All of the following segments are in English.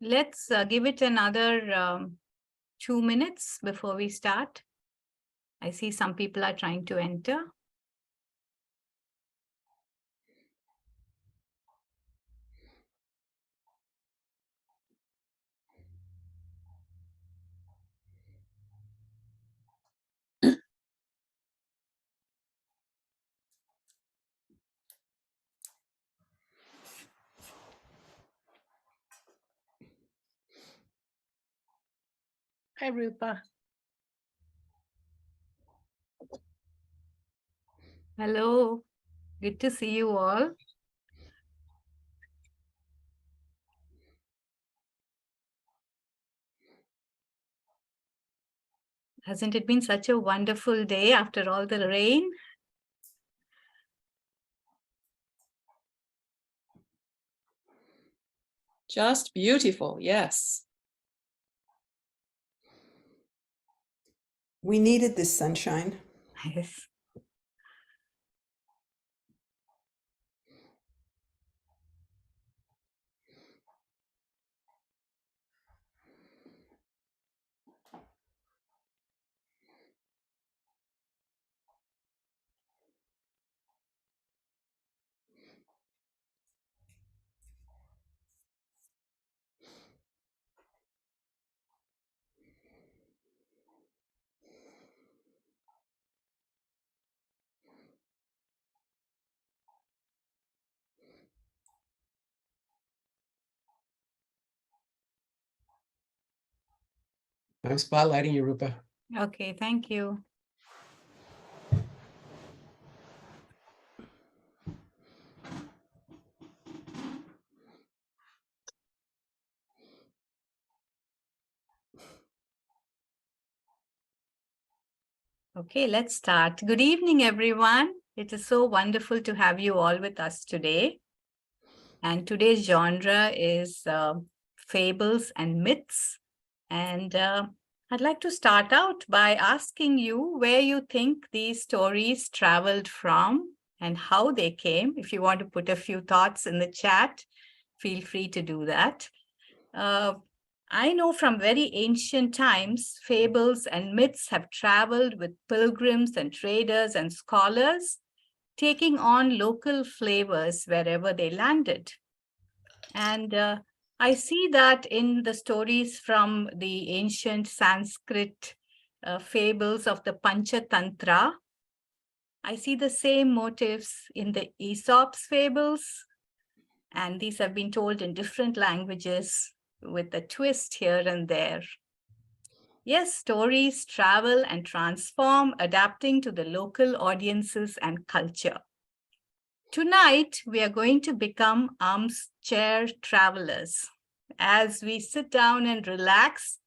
Let's give it another 2 minutes before we start. I see some people are trying to enter. Hi, Rupa. Hello, good to see you all. Hasn't it been such a wonderful day after all the rain? Just beautiful, yes. We needed this sunshine. Yes. I'm spotlighting you, Rupa. Okay, thank you. Okay, let's start. Good evening, everyone. It is so wonderful to have you all with us today. And today's genre is fables and myths. And I'd like to start out by asking you where you think these stories traveled from and how they came. If you want to put a few thoughts in the chat, feel free to do that. I know from very ancient times, fables and myths have traveled with pilgrims and traders and scholars, taking on local flavors wherever they landed. And I see that in the stories from the ancient Sanskrit fables of the Panchatantra. I see the same motifs in the Aesop's fables, and these have been told in different languages with a twist here and there. Yes, stories travel and transform, adapting to the local audiences and culture. Tonight, we are going to become armchair travelers as we sit down and relax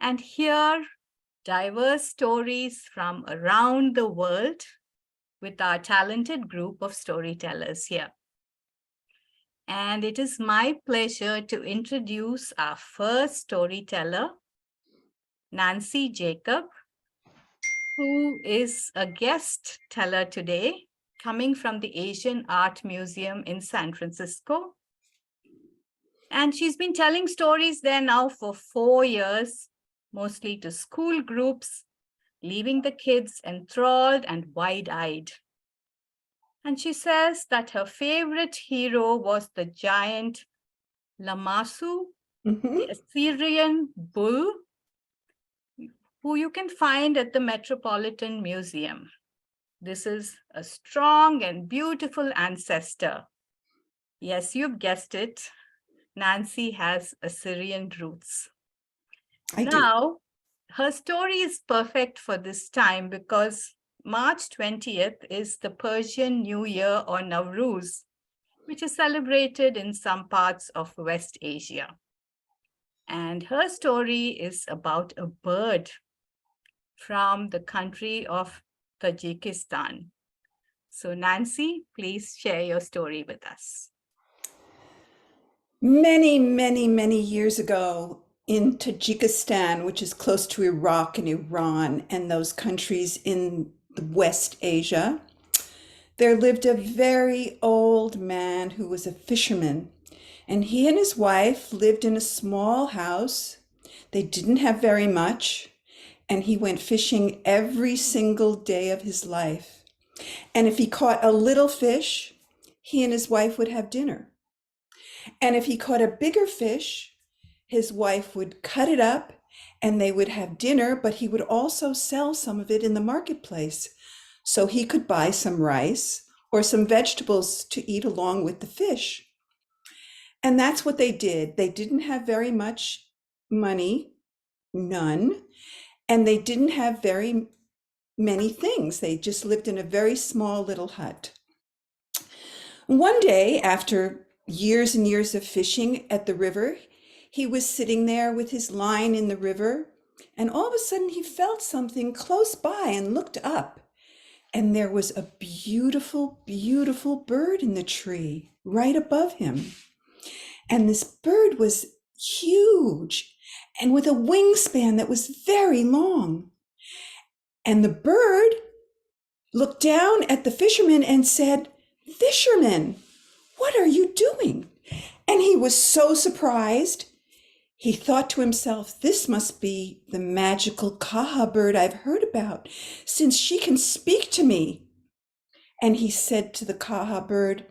and hear diverse stories from around the world with our talented group of storytellers here. And it is my pleasure to introduce our first storyteller, Nancy Jacob, who is a guest teller today, coming from the Asian Art Museum in San Francisco. And she's been telling stories there now for 4 years, mostly to school groups, leaving the kids enthralled and wide-eyed. And she says that her favorite hero was the giant Lamassu, the Assyrian bull, who you can find at the Metropolitan Museum. This is a strong and beautiful ancestor. Yes, you've guessed it. Nancy has Assyrian roots. I do. Now, her story is perfect for this time because March 20th is the Persian New Year or Nowruz, which is celebrated in some parts of West Asia. And her story is about a bird from the country of Tajikistan. So Nancy, please share your story with us. Many, many, many years ago in Tajikistan, which is close to Iraq and Iran and those countries in the West Asia, there lived a very old man who was a fisherman. And he and his wife lived in a small house. They didn't have very much, and he went fishing every single day of his life. And if he caught a little fish, he and his wife would have dinner. And if he caught a bigger fish, his wife would cut it up and they would have dinner, but he would also sell some of it in the marketplace so he could buy some rice or some vegetables to eat along with the fish. And that's what they did. They didn't have very much money, none, and they didn't have very many things. They just lived in a very small little hut. One day, after years and years of fishing at the river, he was sitting there with his line in the river, and all of a sudden he felt something close by and looked up. And there was a beautiful, beautiful bird in the tree right above him. And this bird was huge and with a wingspan that was very long. And the bird looked down at the fisherman and said, "Fisherman, what are you doing?" And he was so surprised. He thought to himself, this must be the magical Kaha bird I've heard about, since she can speak to me. And he said to the Kaha bird,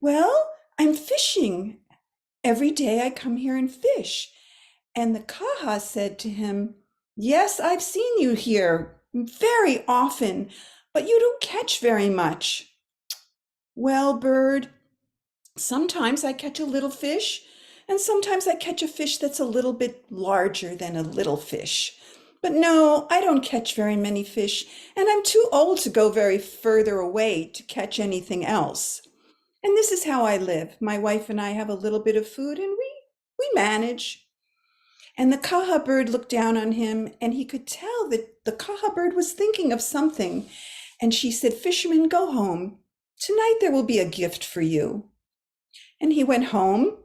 "Well, I'm fishing. Every day I come here and fish." And the Kaha said to him, "Yes, I've seen you here very often, but you don't catch very much." "Well, bird, sometimes I catch a little fish, and sometimes I catch a fish that's a little bit larger than a little fish. But no, I don't catch very many fish, and I'm too old to go very further away to catch anything else. And this is how I live. My wife and I have a little bit of food, and we manage." And the Kaha bird looked down on him, and he could tell that the Kaha bird was thinking of something. And she said, "Fisherman, go home. Tonight there will be a gift for you." And he went home,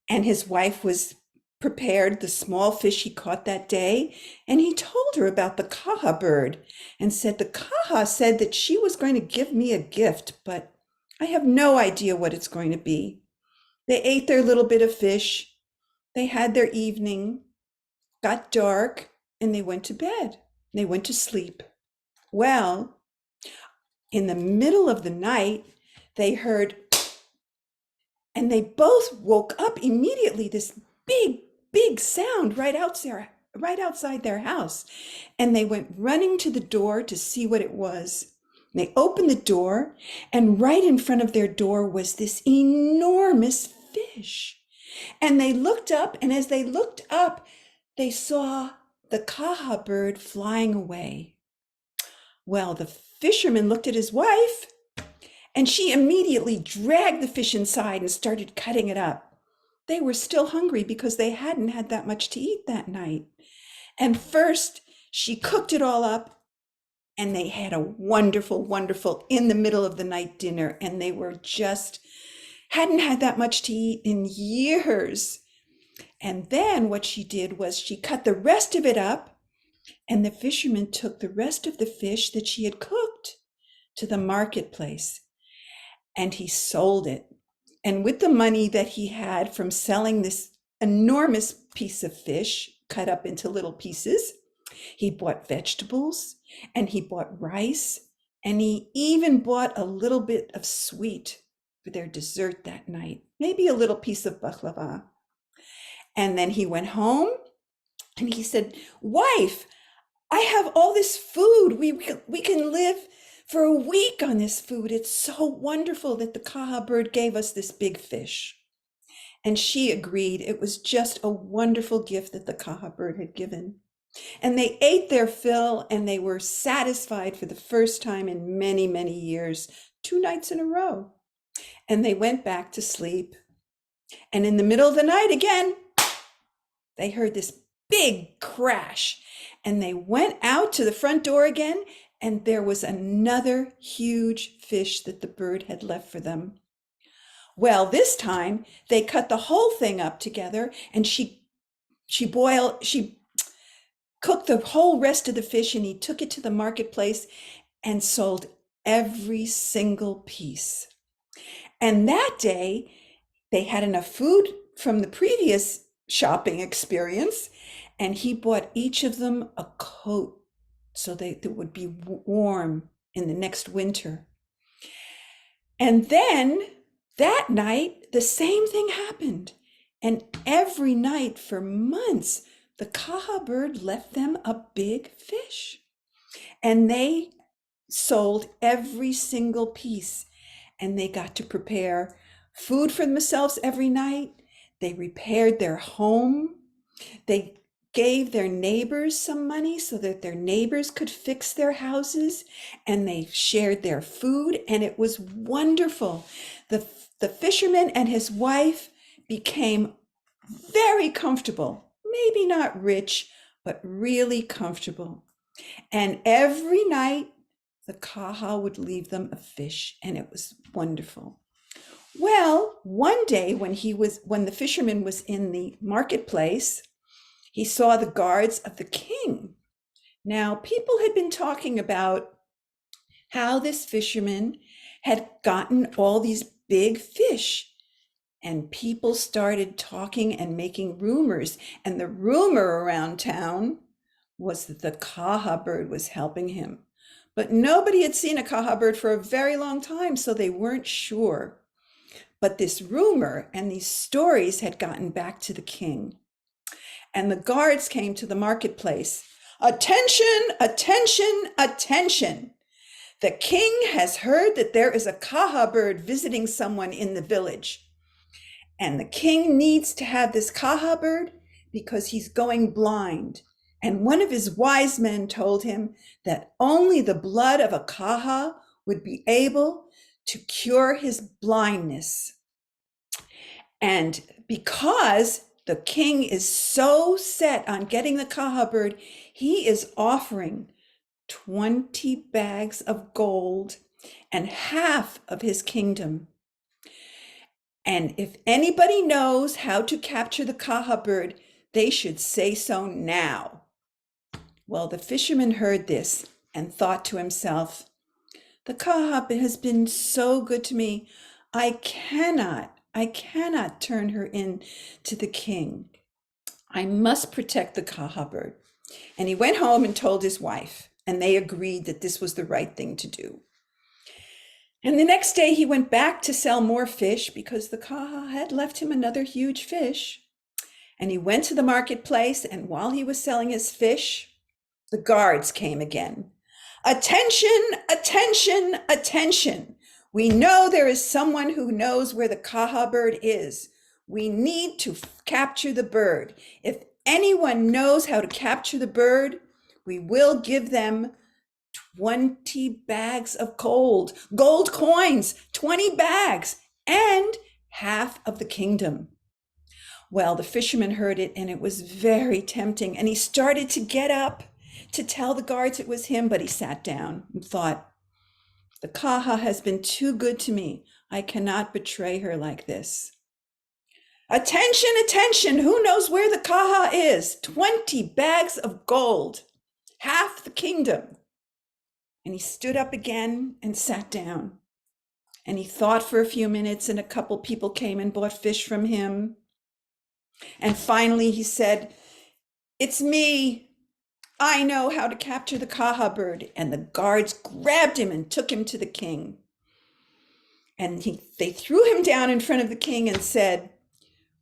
and his wife was prepared the small fish he caught that day. And he told her about the Kaha bird and said, "The Kaha said that she was going to give me a gift, but I have no idea what it's going to be." They ate their little bit of fish. They had their evening, got dark, and they went to bed. They went to sleep. Well, in the middle of the night, they heard, and they both woke up immediately, this big, big sound right outside their house. And they went running to the door to see what it was. They opened the door, and right in front of their door was this enormous fish. And they looked up, and as they looked up, they saw the Kaha bird flying away. Well, the fisherman looked at his wife, and she immediately dragged the fish inside and started cutting it up. They were still hungry because they hadn't had that much to eat that night. And first, she cooked it all up, and they had a wonderful, wonderful in the middle of the night dinner, and they were just hadn't had that much to eat in years. And then what she did was she cut the rest of it up, and the fisherman took the rest of the fish that she had cooked to the marketplace, and he sold it. And with the money that he had from selling this enormous piece of fish cut up into little pieces, he bought vegetables, and he bought rice, and he even bought a little bit of sweet for their dessert that night, maybe a little piece of baklava. And then he went home and he said, "Wife, I have all this food. We can live for a week on this food. It's so wonderful that the Kaha bird gave us this big fish." And she agreed. It was just a wonderful gift that the Kaha bird had given. And they ate their fill, and they were satisfied for the first time in many, many years, 2 nights in a row. And they went back to sleep. And in the middle of the night again, they heard this big crash. And they went out to the front door again, and there was another huge fish that the bird had left for them. Well, this time they cut the whole thing up together, and she cooked the whole rest of the fish, and he took it to the marketplace and sold every single piece. And that day, they had enough food from the previous shopping experience, and he bought each of them a coat so they would be warm in the next winter. And then that night, the same thing happened. And every night for months, the Kaha bird left them a big fish. And they sold every single piece. And they got to prepare food for themselves every night. They repaired their home. They gave their neighbors some money so that their neighbors could fix their houses, and they shared their food, and it was wonderful. The fisherman and his wife became very comfortable, maybe not rich, but really comfortable. And every night, the Kaha would leave them a fish, and it was wonderful. Well, one day when the fisherman was in the marketplace, he saw the guards of the king. Now, people had been talking about how this fisherman had gotten all these big fish, and people started talking and making rumors. And the rumor around town was that the Kaha bird was helping him. But nobody had seen a Kaha bird for a very long time, so they weren't sure. But this rumor and these stories had gotten back to the king. And the guards came to the marketplace. Attention, attention, attention. The king has heard that there is a Kaha bird visiting someone in the village. And the king needs to have this Kaha bird because he's going blind. And one of his wise men told him that only the blood of a Kaha would be able to cure his blindness. And because the king is so set on getting the Kaha bird, he is offering 20 bags of gold and half of his kingdom. And if anybody knows how to capture the Kaha bird, they should say so now. Well, the fisherman heard this and thought to himself, the Kaha has been so good to me. I cannot turn her in to the king. I must protect the Kaha bird. And he went home and told his wife, and they agreed that this was the right thing to do. And the next day he went back to sell more fish because the Kaha had left him another huge fish. And he went to the marketplace, and while he was selling his fish, the guards came again. Attention, attention, attention. We know there is someone who knows where the Kaha bird is. We need to capture the bird. If anyone knows how to capture the bird, we will give them 20 bags of gold coins, 20 bags, and half of the kingdom. Well, the fisherman heard it, and it was very tempting, and he started to get up to tell the guards it was him, but he sat down and thought, the Kaha has been too good to me. I cannot betray her like this. Attention, attention, who knows where the Kaha is? 20 bags of gold, half the kingdom. And he stood up again and sat down. And he thought for a few minutes, and a couple people came and bought fish from him. And finally he said, it's me. I know how to capture the Kaha bird. And the guards grabbed him and took him to the king. And they threw him down in front of the king and said,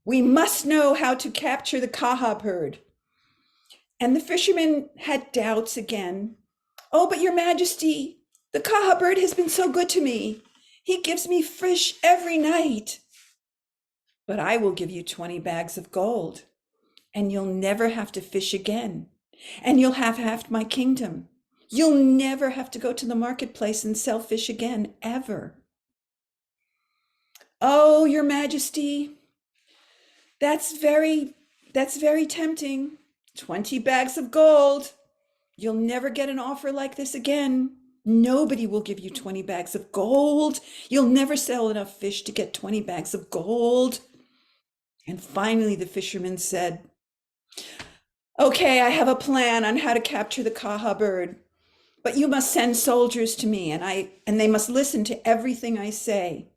we must know how to capture the Kaha bird. And the fisherman had doubts again. Oh, but your majesty, the Kaha bird has been so good to me. He gives me fish every night. But I will give you 20 bags of gold, and you'll never have to fish again. And you'll have half my kingdom. You'll never have to go to the marketplace and sell fish again, ever. Oh, your majesty, that's very tempting. 20 bags of gold. You'll never get an offer like this again. Nobody will give you 20 bags of gold. You'll never sell enough fish to get 20 bags of gold. And finally, the fisherman said, okay, I have a plan on how to capture the Kaha bird, but you must send soldiers to me, and they must listen to everything I say.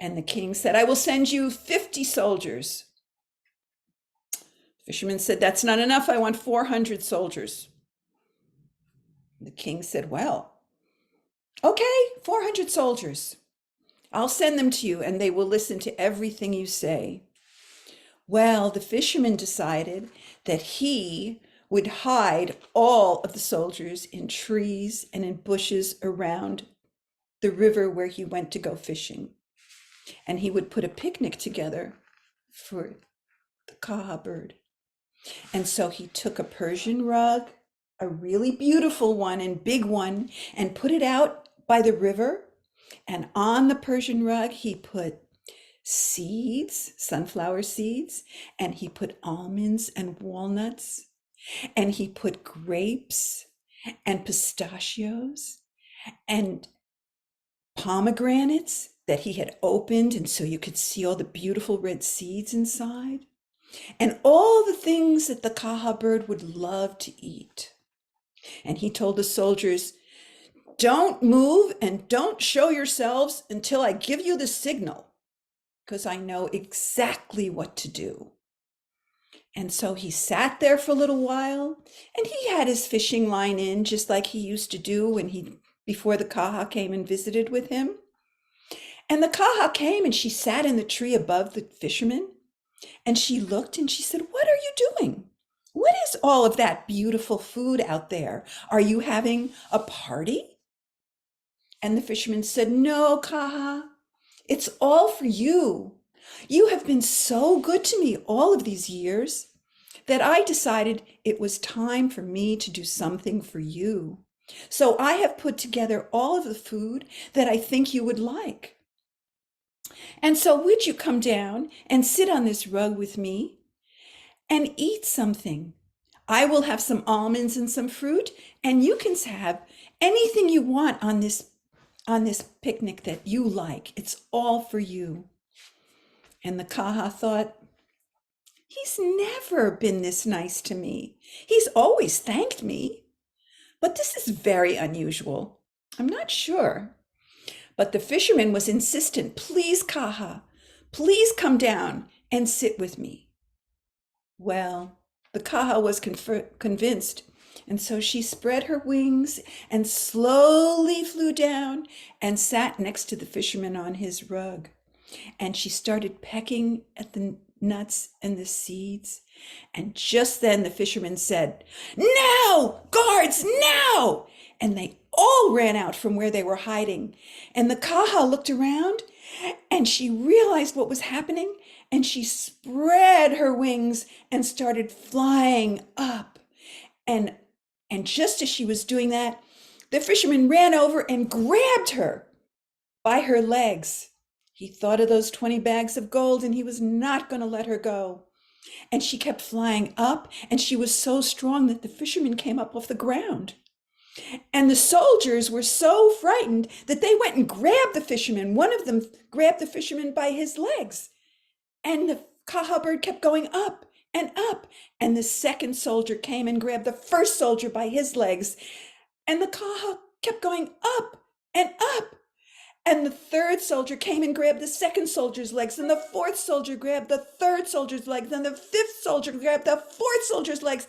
And the king said, I will send you 50 soldiers. The fisherman said, that's not enough. I want 400 soldiers. The king said, well, okay, 400 soldiers. I'll send them to you and they will listen to everything you say. Well, the fisherman decided that he would hide all of the soldiers in trees and in bushes around the river where he went to go fishing. And he would put a picnic together for the kaha bird. And so he took a Persian rug, a really beautiful one and big one, and put it out by the river. And on the Persian rug, he put seeds, sunflower seeds, and he put almonds and walnuts, and he put grapes and pistachios and pomegranates that he had opened, and so you could see all the beautiful red seeds inside, and all the things that the kaha bird would love to eat. And he told the soldiers, don't move and don't show yourselves until I give you the signal, because I know exactly what to do. And so he sat there for a little while, and he had his fishing line in just like he used to do before the kaha came and visited with him. And the kaha came and she sat in the tree above the fisherman, and she looked and she said, what are you doing? What is all of that beautiful food out there? Are you having a party? And the fisherman said, no, kaha, it's all for you. You have been so good to me all of these years that I decided it was time for me to do something for you. So I have put together all of the food that I think you would like. And so would you come down and sit on this rug with me and eat something? I will have some almonds and some fruit, and you can have anything you want on this picnic that you like. It's all for you. And the kaha thought, he's never been this nice to me. He's always thanked me, but this is very unusual. I'm not sure. But the fisherman was insistent. Please, kaha, please come down and sit with me. Well, the kaha was convinced, and so she spread her wings and slowly flew down and sat next to the fisherman on his rug. And she started pecking at the nuts and the seeds. And just then the fisherman said, now, guards, now! And they all ran out from where they were hiding. And the kaha looked around and she realized what was happening, and she spread her wings and started flying up. And just as she was doing that, the fisherman ran over and grabbed her by her legs. He thought of those 20 bags of gold, and he was not going to let her go. And she kept flying up, and she was so strong that the fisherman came up off the ground. And the soldiers were so frightened that they went and grabbed the fisherman. One of them grabbed the fisherman by his legs. And the kaha bird kept going up and up. And the second soldier came and grabbed the first soldier by his legs. And the kaha kept going up and up. And the third soldier came and grabbed the second soldier's legs. And the fourth soldier grabbed the third soldier's legs. And the fifth soldier grabbed the fourth soldier's legs,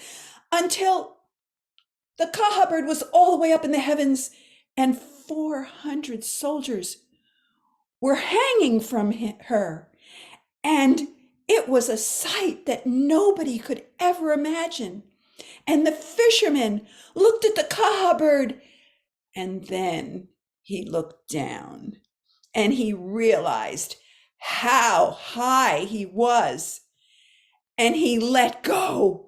until the kaha bird was all the way up in the heavens, and 400 soldiers were hanging from her. And it was a sight that nobody could ever imagine. And the fisherman looked at the kaha bird, and then he looked down and he realized how high he was, and he let go.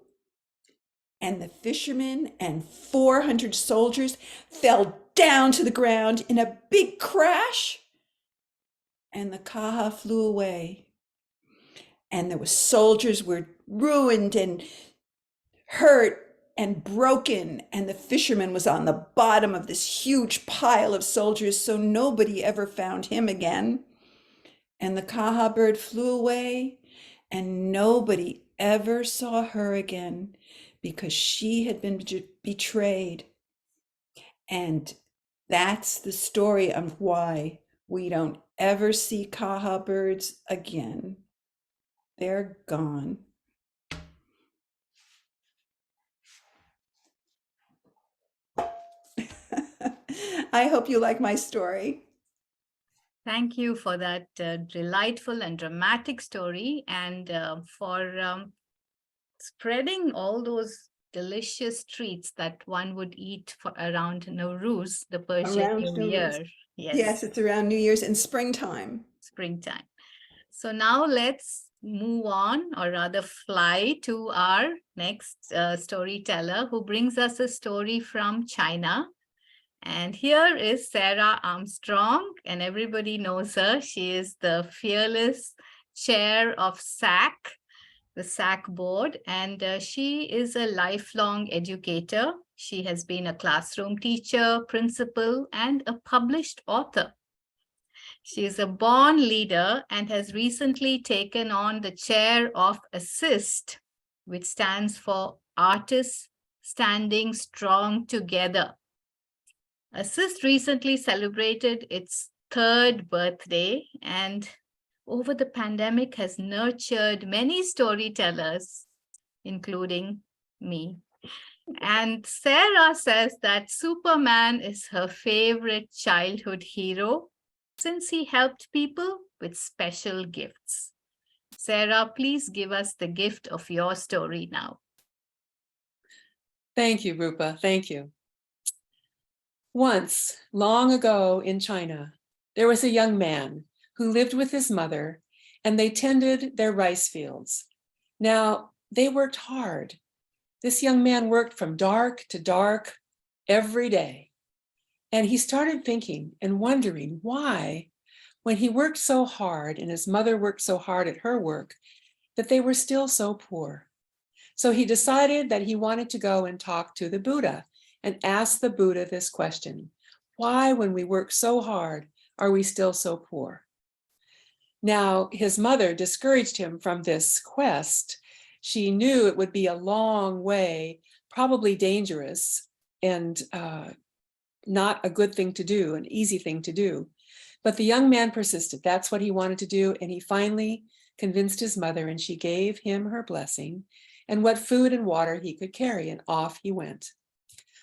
And the fisherman and 400 soldiers fell down to the ground in a big crash, and the kaha flew away. And the soldiers were ruined and hurt and broken, and the fisherman was on the bottom of this huge pile of soldiers, so nobody ever found him again. And the kaha bird flew away, and nobody ever saw her again, because she had been betrayed. And that's the story of why We don't ever see kaha birds again. They're gone. I hope you like my story. Thank you for that delightful and dramatic story, and for spreading all those delicious treats that one would eat for around Nowruz, the Persian Around New New Year's. Year. Yes, Yes, it's around New Year's in springtime. springtime. So now let's move on, or rather fly to our next storyteller, who brings us a story from China. And here is Sarah Armstrong, and everybody knows her. She is the fearless chair of SAC, the SAC board, and she is a lifelong educator. She has been a classroom teacher, principal, and a published author. She is a born leader and has recently taken on the chair of ASSIST, which stands for Artists Standing Strong Together. ASSIST recently celebrated its 3rd birthday, and over the pandemic has nurtured many storytellers, including me. And Sarah says that Superman is her favorite childhood hero since he helped people with special gifts. Sarah, please give us the gift of your story now. Thank you, Rupa. Thank you. Once, long ago in China, there was a young man who lived with his mother, and they tended their rice fields. Now, they worked hard. This young man worked from dark to dark every day. And he started thinking and wondering why, when he worked so hard and his mother worked so hard at her work, that they were still so poor. So he decided that he wanted to go and talk to the Buddha and ask the Buddha this question: why, when we work so hard, are we still so poor? Now, his mother discouraged him from this quest. She knew it would be a long way, probably dangerous, and not a good thing to do, an easy thing to do. But the young man persisted. That's what he wanted to do. And he finally convinced his mother, and she gave him her blessing and what food and water he could carry, and off he went.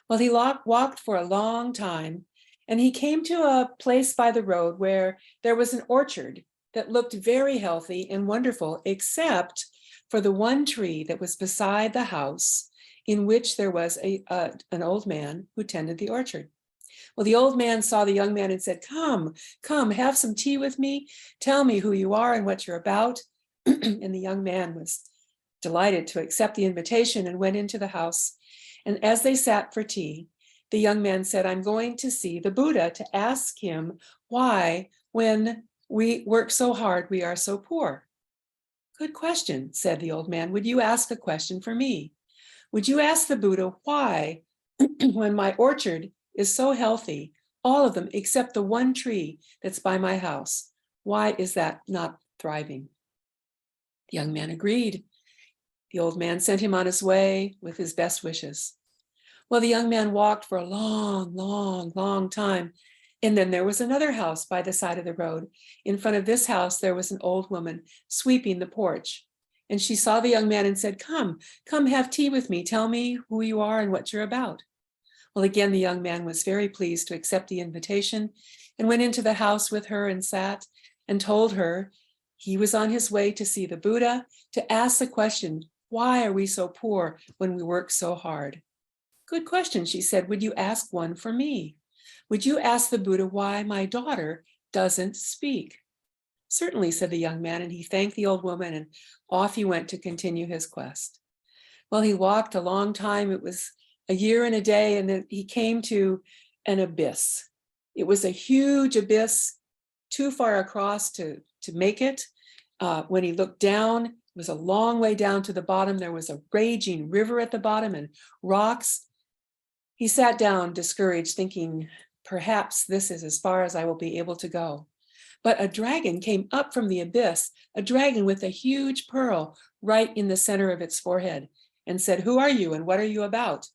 Well, he walked for a long time, and he came to a place by the road where there was an orchard that looked very healthy and wonderful, except for the one tree that was beside the house, in which there was an old man who tended the orchard. Well, the old man saw the young man and said, come, have some tea with me. Tell me who you are and what you're about. And the young man was delighted to accept the invitation and went into the house. And as they sat for tea, the young man said, I'm going to see the Buddha to ask him why, when we work so hard, we are so poor. Good question, said the old man. Would you ask a question for me? Would you ask the Buddha why, when my orchard is so healthy, all of them except the one tree that's by my house, why is that not thriving? The young man agreed. The old man sent him on his way with his best wishes. Well, the young man walked for a long time. And then there was another house by the side of the road. In front of this house, there was an old woman sweeping the porch. And she saw the young man and said, come have tea with me. Tell me who you are and what you're about. Well, again, the young man was very pleased to accept the invitation and went into the house with her and sat and told her he was on his way to see the Buddha to ask the question, why are we so poor when we work so hard? Good question, she said. Would you ask one for me? Would you ask the Buddha why my daughter doesn't speak? Certainly, said the young man, and he thanked the old woman, and off he went to continue his quest. Well, he walked a long time. It was a year and a day, and then he came to an abyss. It was a huge abyss, too far across to make it. When he looked down, it was a long way down to the bottom. There was a raging river at the bottom and rocks. He sat down, discouraged, thinking, perhaps this is as far as I will be able to go. But a dragon came up from the abyss, a dragon with a huge pearl right in the center of its forehead, and said, who are you and what are you about?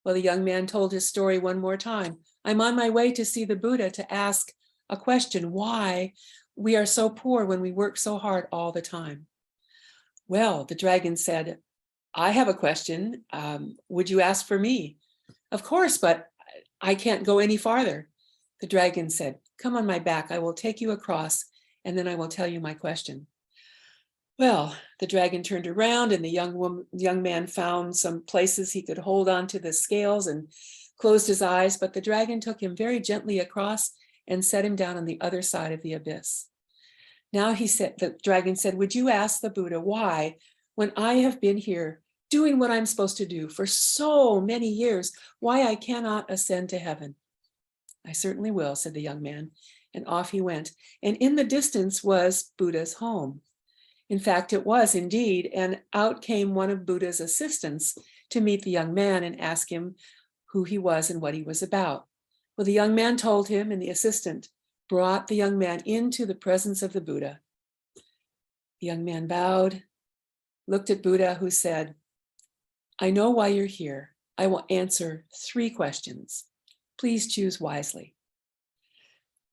Well, the young man told his story one more time. I'm on my way to see the Buddha to ask a question why we are so poor when we work so hard all the time. Well, the dragon said, I have a question. Would you ask for me? Of course, but I can't go any farther. The dragon said, come on my back. I will take you across, and then I will tell you my question. Well, the dragon turned around, and the young man found some places he could hold on to the scales and closed his eyes, but the dragon took him very gently across and set him down on the other side of the abyss. Now the dragon said, would you ask the Buddha why, when I have been here doing what I'm supposed to do for so many years, why I cannot ascend to heaven? I certainly will, said the young man, and off he went. And in the distance was Buddha's home. In fact, it was indeed, and out came one of Buddha's assistants to meet the young man and ask him who he was and what he was about. Well, the young man told him, and the assistant brought the young man into the presence of the Buddha. The young man bowed, looked at Buddha, who said, I know why you're here. I will answer 3 questions. Please choose wisely.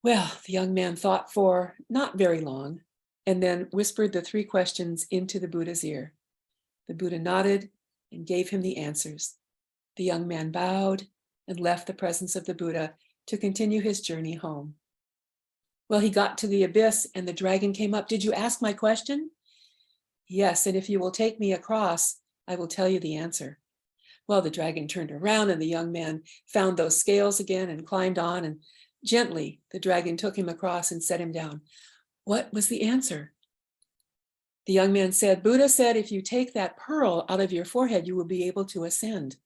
Well, the young man thought for not very long, and then whispered the 3 questions into the Buddha's ear. The Buddha nodded and gave him the answers. The young man bowed and left the presence of the Buddha to continue his journey home. Well, he got to the abyss and the dragon came up. Did you ask my question? Yes, and if you will take me across, I will tell you the answer. Well, the dragon turned around and the young man found those scales again and climbed on, and gently the dragon took him across and set him down. What was the answer? The young man said, Buddha said, if you take that pearl out of your forehead, you will be able to ascend.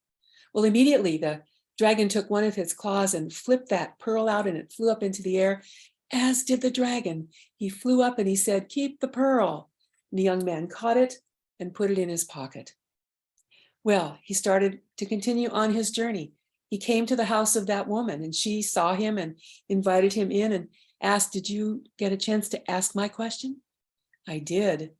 Well, immediately the dragon took one of his claws and flipped that pearl out, and it flew up into the air, as did the dragon. He flew up and he said, keep the pearl. And the young man caught it and put it in his pocket. Well, he started to continue on his journey. He came to the house of that woman, and she saw him and invited him in and asked, did you get a chance to ask my question? I did.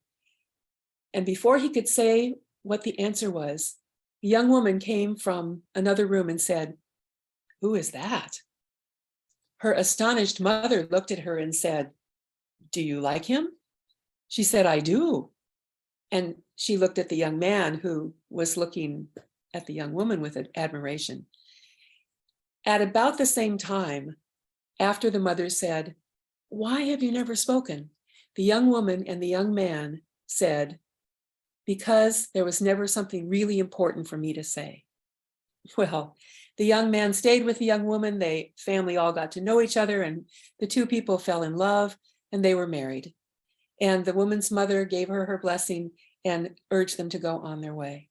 And before he could say what the answer was, the young woman came from another room and said, who is that? Her astonished mother looked at her and said, do you like him? She said, I do. And she looked at the young man, who was looking at the young woman with admiration. At about the same time, after the mother said, why have you never spoken? The young woman and the young man said, because there was never something really important for me to say. Well, the young man stayed with the young woman. The family all got to know each other, and the 2 people fell in love, and they were married. And the woman's mother gave her her blessing and urged them to go on their way.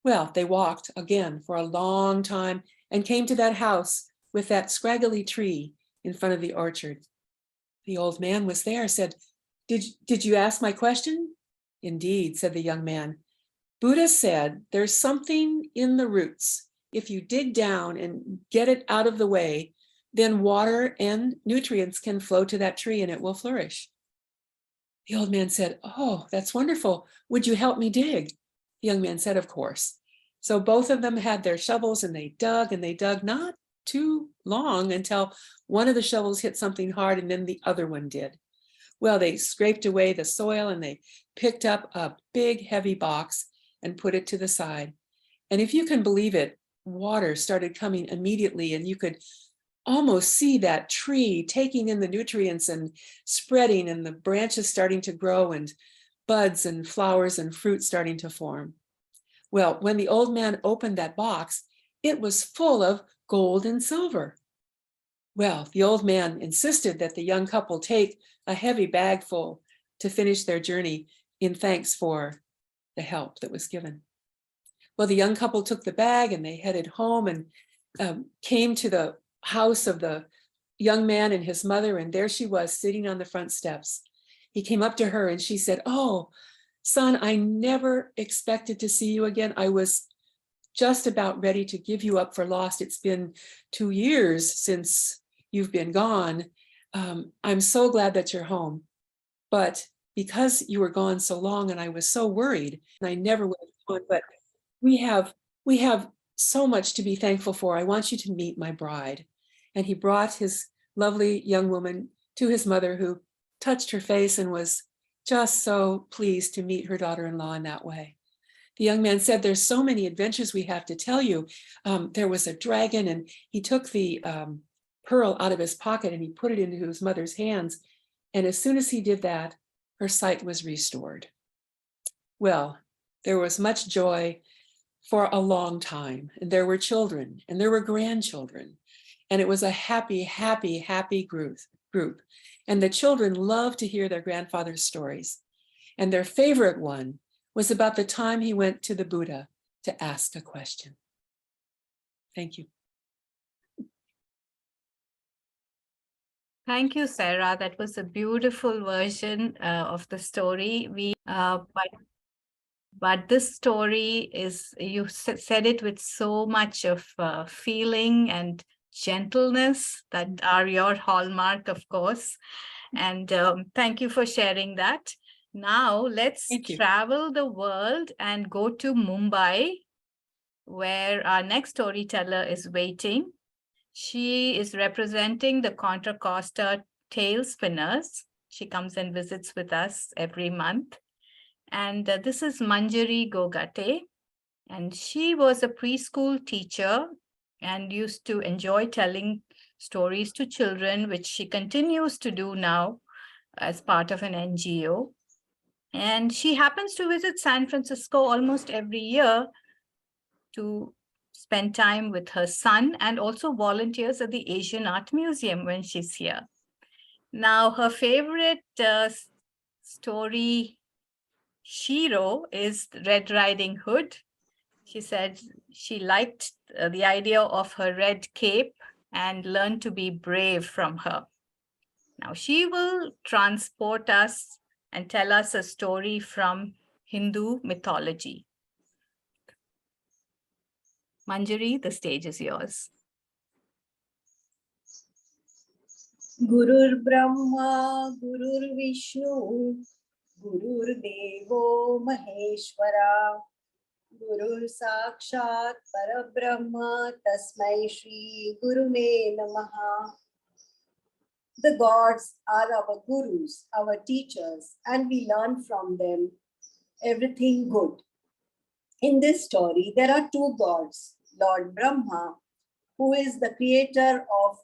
Well, they walked again for a long time and came to that house with that scraggly tree in front of the orchard. The old man was there, said, did you ask my question? Indeed, said the young man. Buddha said, there's something in the roots. If you dig down and get it out of the way, then water and nutrients can flow to that tree and it will flourish. The old man said, oh, that's wonderful. Would you help me dig? The young man said, of course. So both of them had their shovels and they dug not too long until one of the shovels hit something hard and then the other one did. Well, they scraped away the soil and they picked up a big heavy box and put it to the side. And if you can believe it, water started coming immediately, and you could almost see that tree taking in the nutrients and spreading, and the branches starting to grow, and buds and flowers and fruit starting to form. Well, when the old man opened that box, it was full of gold and silver. Well, the old man insisted that the young couple take a heavy bag full to finish their journey in thanks for the help that was given. Well, the young couple took the bag and they headed home and came to the house of the young man and his mother, and there she was sitting on the front steps. He came up to her and she said, oh, son, I never expected to see you again. I was just about ready to give you up for lost. It's been 2 years since you've been gone. I'm so glad that you're home. But because you were gone so long and I was so worried, and I never would have gone, but we have so much to be thankful for. I want you to meet my bride. And he brought his lovely young woman to his mother, who touched her face and was just so pleased to meet her daughter-in-law in that way. The young man said, "There's so many adventures we have to tell you. There was a dragon, and he took the pearl out of his pocket and he put it into his mother's hands. And as soon as he did that, her sight was restored." Well, there was much joy for a long time, and there were children and there were grandchildren, and it was a happy, happy, happy group. And the children loved to hear their grandfather's stories. And their favorite one was about the time he went to the Buddha to ask a question. Thank you. Thank you, Sarah. That was a beautiful version of the story. But this story is, you said it with so much of feeling and gentleness that are your hallmark, of course. And thank you for sharing that. Now let's travel the world and go to Mumbai, where our next storyteller is waiting. She is representing the Contra Costa Tail Spinners. She comes and visits with us every month. And this is Manjari Gogate. And she was a preschool teacher and used to enjoy telling stories to children, which she continues to do now as part of an NGO. And she happens to visit San Francisco almost every year to spend time with her son, and also volunteers at the Asian Art Museum when she's here. Now, her favorite story, Shiro, is Red Riding Hood. She said she liked the idea of her red cape and learned to be brave from her. Now, she will transport us and tell us a story from Hindu mythology. Manjari, the stage is yours. Gurur Brahma, Gurur Vishnu, Gurur Devo Maheshwara, Gurur Sakshat Parabrahma, Tasmai Shri Guru Me Namaha. The gods are our gurus, our teachers, and we learn from them everything good. In this story, there are two gods, Lord Brahma, who is the creator of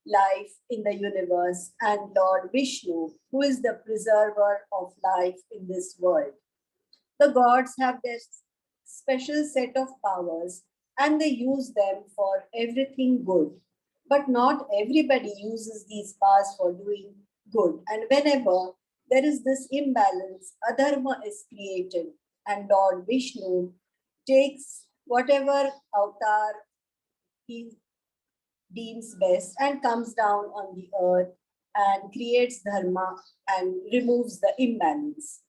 life in the universe, and Lord Vishnu, who is the preserver of life in this world. The gods have their special set of powers and they use them for everything good. But not everybody uses these powers for doing good. And whenever there is this imbalance, adharma is created, and Lord Vishnu takes whatever avatar he deems best and comes down on the earth and creates dharma and removes the imbalance.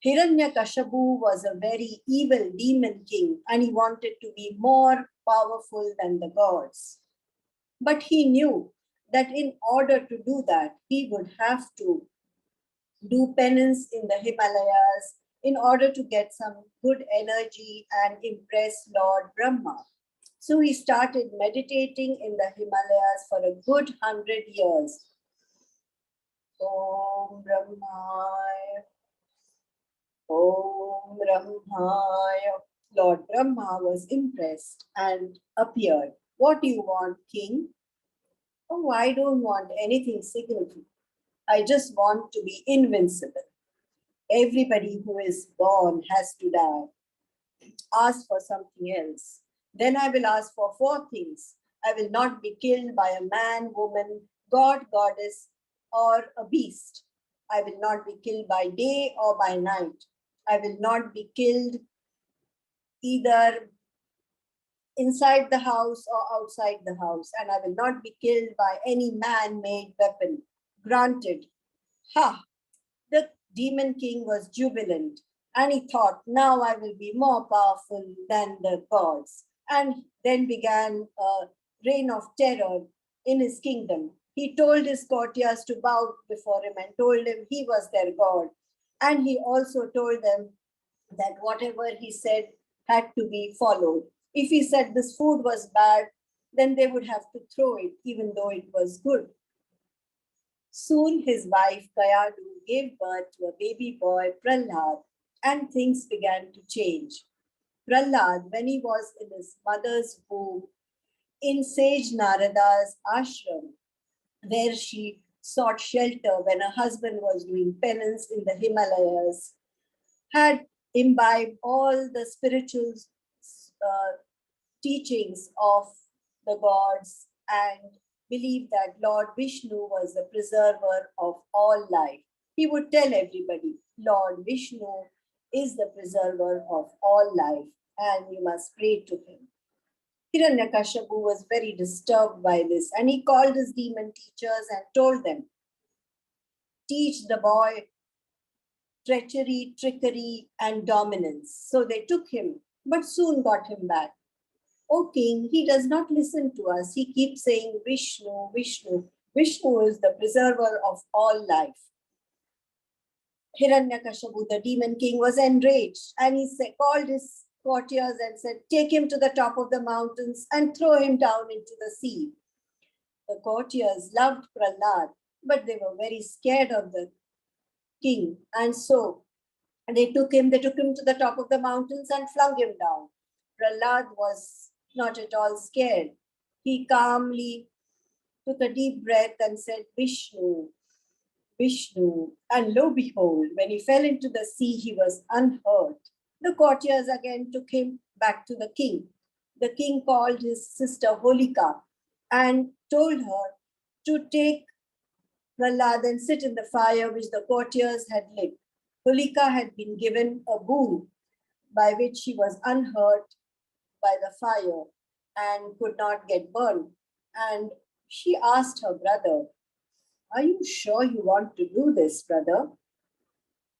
Hiranyakashipu was a very evil demon king and he wanted to be more powerful than the gods. But he knew that in order to do that, he would have to do penance in the Himalayas in order to get some good energy and impress Lord Brahma. So he started meditating in the Himalayas for a good 100 years. Om Brahmaya, Om Brahmaya. Lord Brahma was impressed and appeared. What do you want, king? Oh, I don't want anything significant. I just want to be invincible. Everybody who is born has to die. Ask for something else. Then I will ask for 4 things. I will not be killed by a man, woman, god, goddess, or a beast. I will not be killed by day or by night. I will not be killed either inside the house or outside the house. And I will not be killed by any man-made weapon. Granted. Ha! The demon king was jubilant. And he thought, now I will be more powerful than the gods. And then began a reign of terror in his kingdom. He told his courtiers to bow before him and told him he was their god. And he also told them that whatever he said had to be followed. If he said this food was bad, then they would have to throw it even though it was good. Soon his wife Kayadu gave birth to a baby boy, Prahlad, and things began to change. Prahlad, when he was in his mother's womb, in sage Narada's ashram, where she sought shelter when her husband was doing penance in the Himalayas, had imbibed all the spiritual uh, teachings of the gods and believed that Lord Vishnu was the preserver of all life. He would tell everybody, Lord Vishnu is the preserver of all life, and you must pray to him. Hiranyakashipu was very disturbed by this, and he called his demon teachers and told them, teach the boy treachery, trickery, and dominance. So they took him, but soon got him back. O king, he does not listen to us. He keeps saying, Vishnu, Vishnu. Vishnu is the preserver of all life. Hiranyakashipu, the demon king, was enraged, and he called his courtiers and said, take him to the top of the mountains and throw him down into the sea. The courtiers loved Prahlad, but they were very scared of the king, and so they took him to the top of the mountains and flung him down. Prahlad was not at all scared. He calmly took a deep breath and said, Vishnu, Vishnu. And lo behold, when he fell into the sea, he was unhurt. The courtiers again took him back to the king. The king called his sister Holika and told her to take Prahlad and sit in the fire which the courtiers had lit. Holika had been given a boon by which she was unhurt by the fire and could not get burned. And she asked her brother, are you sure you want to do this, brother?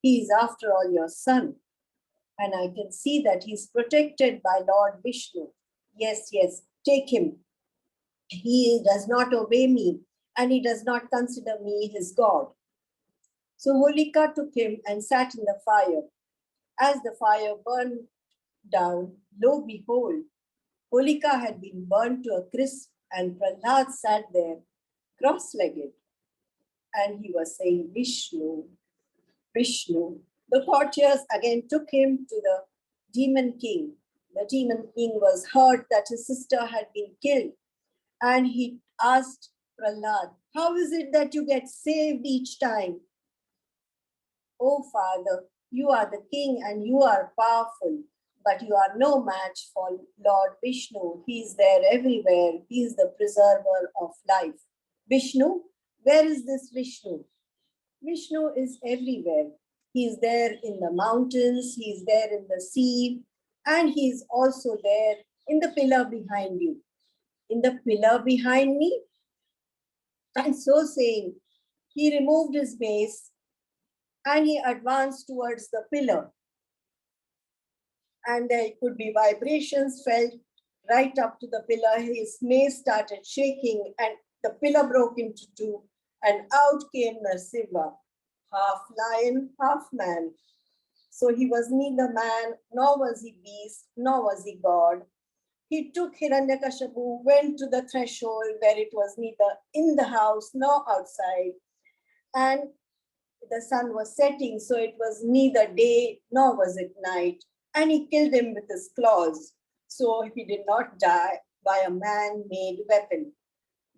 He is after all your son. And I can see that he's protected by Lord Vishnu. Yes, yes, take him. He does not obey me and he does not consider me his God. So Holika took him and sat in the fire. As the fire burned down, lo behold, Holika had been burned to a crisp, and Prahlad sat there cross-legged. And he was saying, Vishnu, Vishnu. The courtiers again took him to the demon king. The demon king was hurt that his sister had been killed. And he asked Prahlad, how is it that you get saved each time? Oh, Father, you are the king and you are powerful, but you are no match for Lord Vishnu. He is there everywhere. He is the preserver of life. Vishnu, where is this Vishnu? Vishnu is everywhere. He is there in the mountains, he is there in the sea, and he is also there in the pillar behind you. In the pillar behind me? And so saying, he removed his mace and he advanced towards the pillar. And there could be vibrations felt right up to the pillar. His mace started shaking and the pillar broke into two, and out came Narsimha, half lion, half man. So he was neither man, nor was he beast, nor was he God. He took Hiranyakashipu, went to the threshold where it was neither in the house nor outside, and the sun was setting, so it was neither day nor was it night, and he killed him with his claws. So he did not die by a man-made weapon.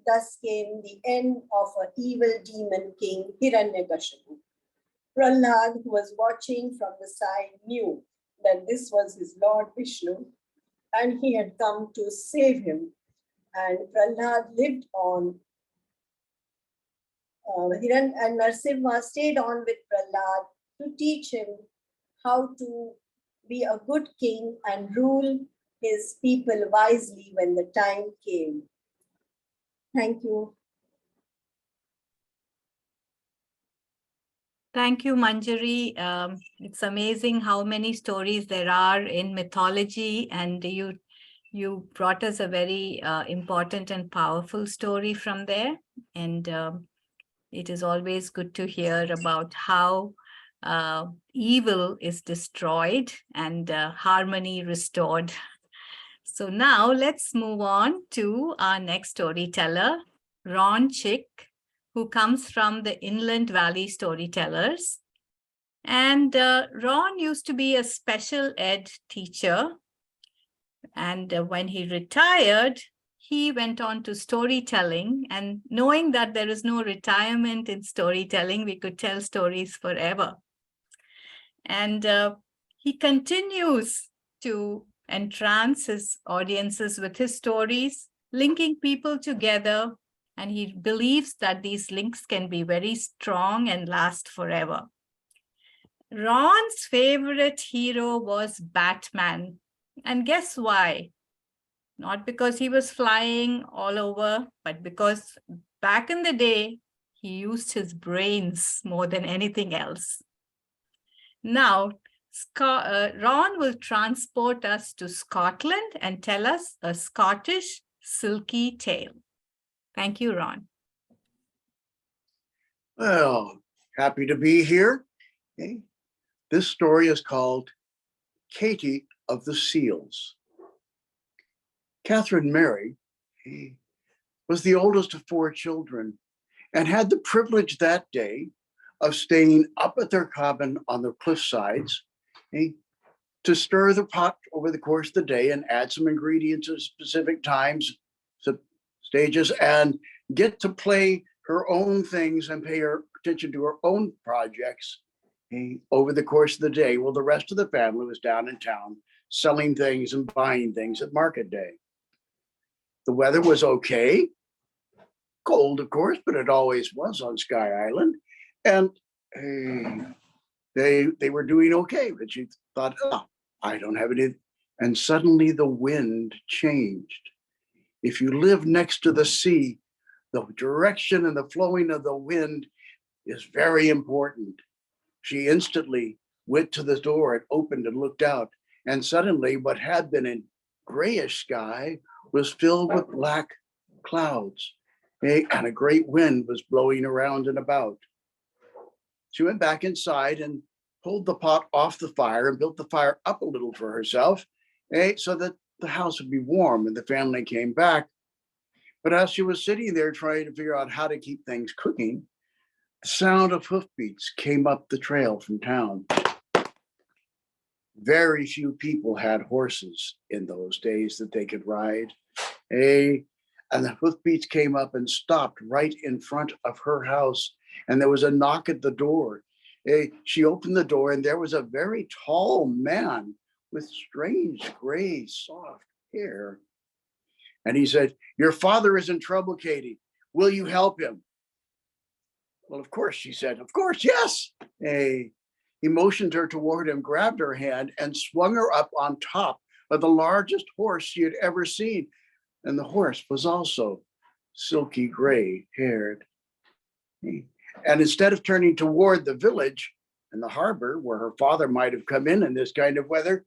Thus came the end of an evil demon king, Hiranyakashipu. Prahlad, who was watching from the side, knew that this was his Lord Vishnu, and he had come to save him. And Prahlad lived on. Hiran and Narsimha stayed on with Prahlad to teach him how to be a good king and rule his people wisely when the time came. Thank you. Thank you, Manjari. It's amazing how many stories there are in mythology, and you brought us a very important and powerful story from there. And it is always good to hear about how evil is destroyed and harmony restored. So now let's move on to our next storyteller, Ron Chick, who comes from the Inland Valley Storytellers. And Ron used to be a special ed teacher. And when he retired, he went on to storytelling. And knowing that there is no retirement in storytelling, we could tell stories forever. And he continues to entrance his audiences with his stories, linking people together. And he believes that these links can be very strong and last forever. Ron's favorite hero was Batman. And guess why? Not because he was flying all over, but because back in the day, he used his brains more than anything else. Now, Ron will transport us to Scotland and tell us a Scottish silky tale. Thank you, Ron. Well, happy to be here. Okay. This story is called Katie of the Seals. Catherine Mary was the oldest of 4 children and had the privilege that day of staying up at their cabin on the cliff sides to stir the pot over the course of the day and add some ingredients at specific times, stages, and get to play her own things and pay her attention to her own projects over the course of the day, while the rest of the family was down in town selling things and buying things at market day. The weather was okay, cold, of course, but it always was on Sky Island. And they were doing okay, but she thought, oh, I don't have any. And suddenly the wind changed. If you live next to the sea, the direction and the flowing of the wind is very important. She instantly went to the door and opened and looked out. And suddenly what had been a grayish sky was filled with black clouds. And a great wind was blowing around and about. She went back inside and pulled the pot off the fire and built the fire up a little for herself, so that the house would be warm when the family came back. But as she was sitting there trying to figure out how to keep things cooking, the sound of hoofbeats came up the trail from town. Very few people had horses in those days that they could ride. And the hoofbeats came up and stopped right in front of her house. And there was a knock at the door. She opened the door and there was a very tall man with strange gray, soft hair. And he said, "Your father is in trouble, Katie. Will you help him?" Well, of course, she said, "Of course, yes." He motioned her toward him, grabbed her hand, and swung her up on top of the largest horse she had ever seen. And the horse was also silky gray haired. And instead of turning toward the village and the harbor where her father might have come in this kind of weather,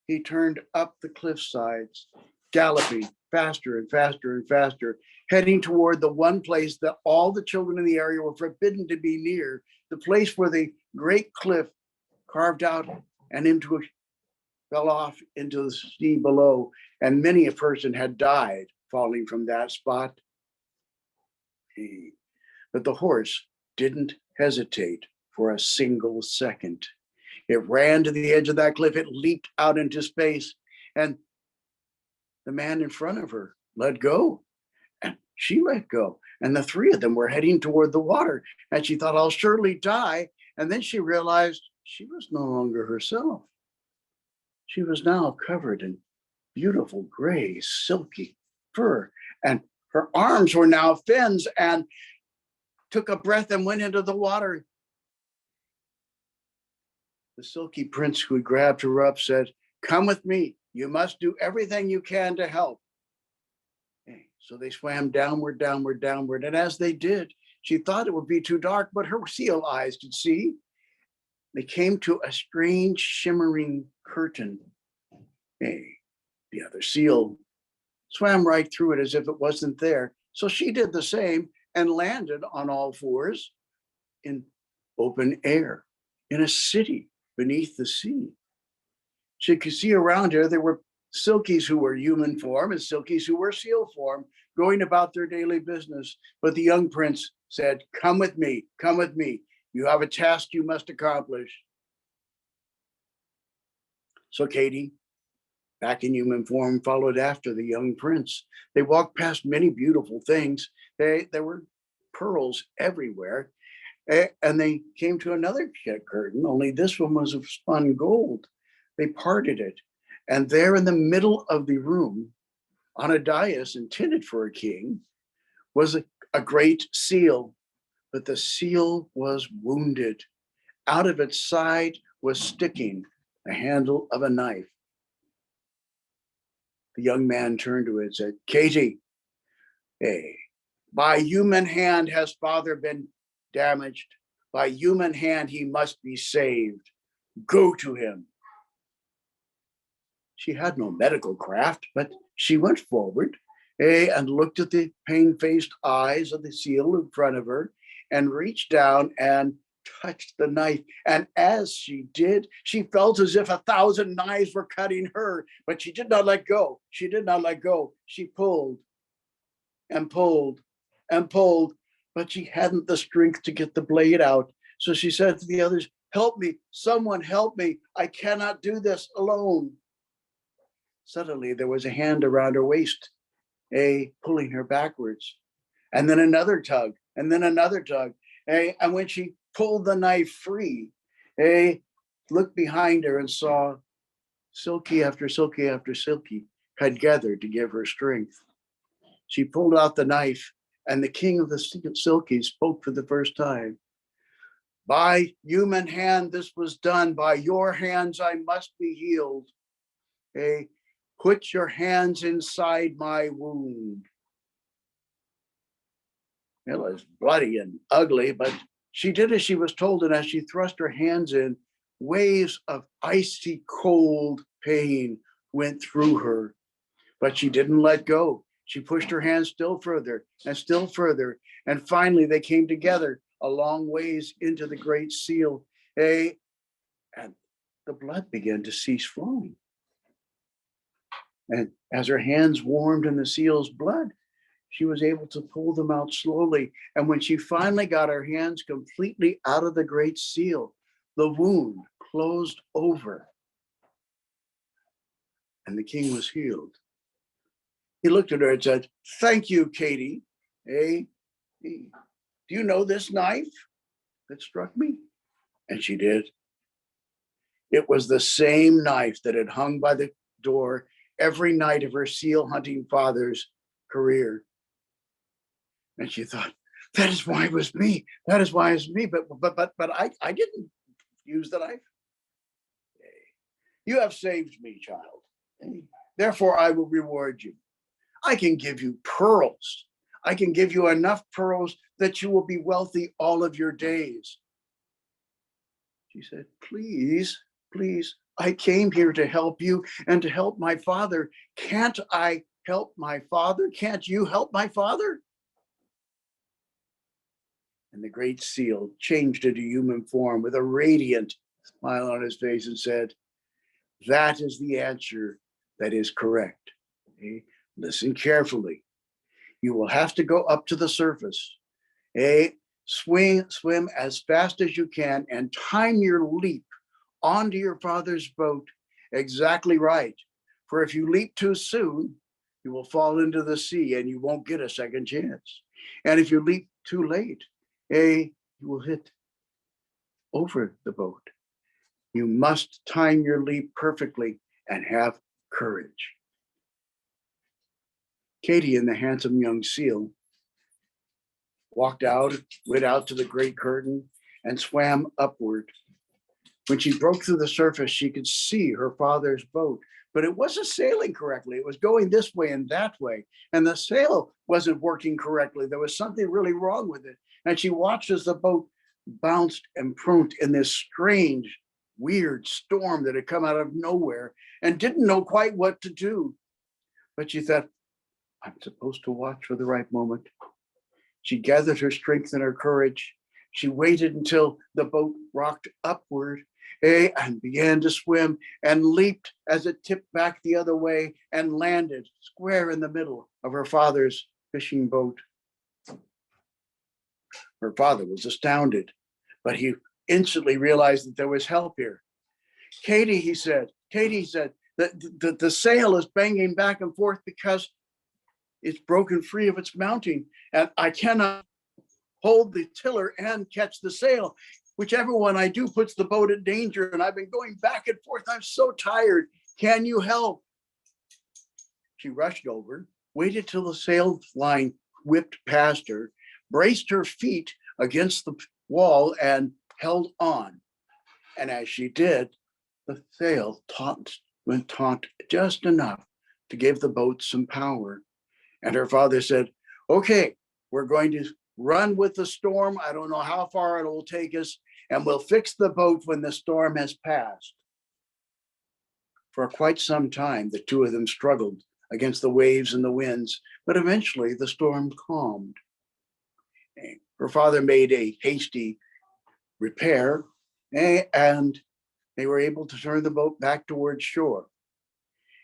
he turned up the cliff sides, galloping faster and faster and faster, heading toward the one place that all the children in the area were forbidden to be near, the place where the great cliff carved out and fell off into the sea below, and many a person had died falling from that spot. But the horse didn't hesitate for a single second. It ran to the edge of that cliff, it leaped out into space, and the man in front of her let go, and she let go. And the 3 of them were heading toward the water, and she thought, I'll surely die. And then she realized she was no longer herself. She was now covered in beautiful gray, silky fur, and her arms were now fins, and took a breath and went into the water. The silky prince who had grabbed her up said, "Come with me. You must do everything you can to help." So they swam downward, downward, downward. And as they did, she thought it would be too dark, but her seal eyes could see. They came to a strange shimmering curtain. The other seal swam right through it as if it wasn't there. So she did the same and landed on all fours in open air, in a city beneath the sea. She could see around her, there were Silkies who were human form and silkies who were seal form, going about their daily business. But the young prince said, come with me, come with me. You have a task you must accomplish. So Katie, back in human form, followed after the young prince. They walked past many beautiful things. There were pearls everywhere. And they came to another curtain, only this one was of spun gold. They parted it. And there in the middle of the room, on a dais intended for a king, was a great seal. But the seal was wounded. Out of its side was sticking the handle of a knife. The young man turned to it and said, Katie, hey, by human hand has father been damaged. By human hand he must be saved. Go to him. She had no medical craft, but she went forward and looked at the pain-faced eyes of the seal in front of her and reached down and touched the knife. And as she did, she felt as if 1,000 knives were cutting her, but she did not let go. She did not let go. She pulled and pulled and pulled, but she hadn't the strength to get the blade out. So she said to the others, help me, someone help me. I cannot do this alone. Suddenly there was a hand around her waist, pulling her backwards. And then another tug, and then another tug. And when she pulled the knife free, looked behind her and saw silky after silky after silky had gathered to give her strength. She pulled out the knife, and the king of the silkies spoke for the first time. By human hand this was done. By your hands I must be healed. Put your hands inside my wound. It was bloody and ugly, but she did as she was told, and as she thrust her hands in, waves of icy cold pain went through her, but she didn't let go. She pushed her hands still further, and finally they came together a long ways into the great seal, and the blood began to cease flowing. And as her hands warmed in the seal's blood, she was able to pull them out slowly. And when she finally got her hands completely out of the great seal, the wound closed over and the king was healed. He looked at her and said, thank you, Katie. Do you know this knife that struck me? And she did. It was the same knife that had hung by the door every night of her seal hunting father's career. And she thought, that is why it was me. That is why it's me. But I didn't use the knife. You have saved me, child. Therefore, I will reward you. I can give you pearls. I can give you enough pearls that you will be wealthy all of your days. She said, please, please, I came here to help you and to help my father. Can't I help my father? Can't you help my father? And the great seal changed into human form with a radiant smile on his face and said, that is the answer that is correct. Listen carefully. You will have to go up to the surface. Swim as fast as you can and time your leap onto your father's boat exactly right. For if you leap too soon, you will fall into the sea and you won't get a second chance. And if you leap too late, you will hit over the boat. You must time your leap perfectly and have courage. Katie and the handsome young seal went out to the great curtain and swam upward. When she broke through the surface, she could see her father's boat, but it wasn't sailing correctly. It was going this way and that way, and the sail wasn't working correctly. There was something really wrong with it. And she watched as the boat bounced and prunked in this strange, weird storm that had come out of nowhere and didn't know quite what to do. But she thought, I'm supposed to watch for the right moment. She gathered her strength and her courage. She waited until the boat rocked upward, and began to swim and leaped as it tipped back the other way and landed square in the middle of her father's fishing boat. Her father was astounded, but he instantly realized that there was help here. Katie, he said, the sail is banging back and forth because it's broken free of its mounting, and I cannot hold the tiller and catch the sail. Whichever one I do puts the boat in danger, and I've been going back and forth. I'm so tired. Can you help? She rushed over, waited till the sail line whipped past her, braced her feet against the wall, and held on. And as she did, the sail went taut just enough to give the boat some power. And her father said, okay, we're going to run with the storm. I don't know how far it will take us, and we'll fix the boat when the storm has passed. For quite some time, the two of them struggled against the waves and the winds, but eventually the storm calmed. Her father made a hasty repair, and they were able to turn the boat back towards shore.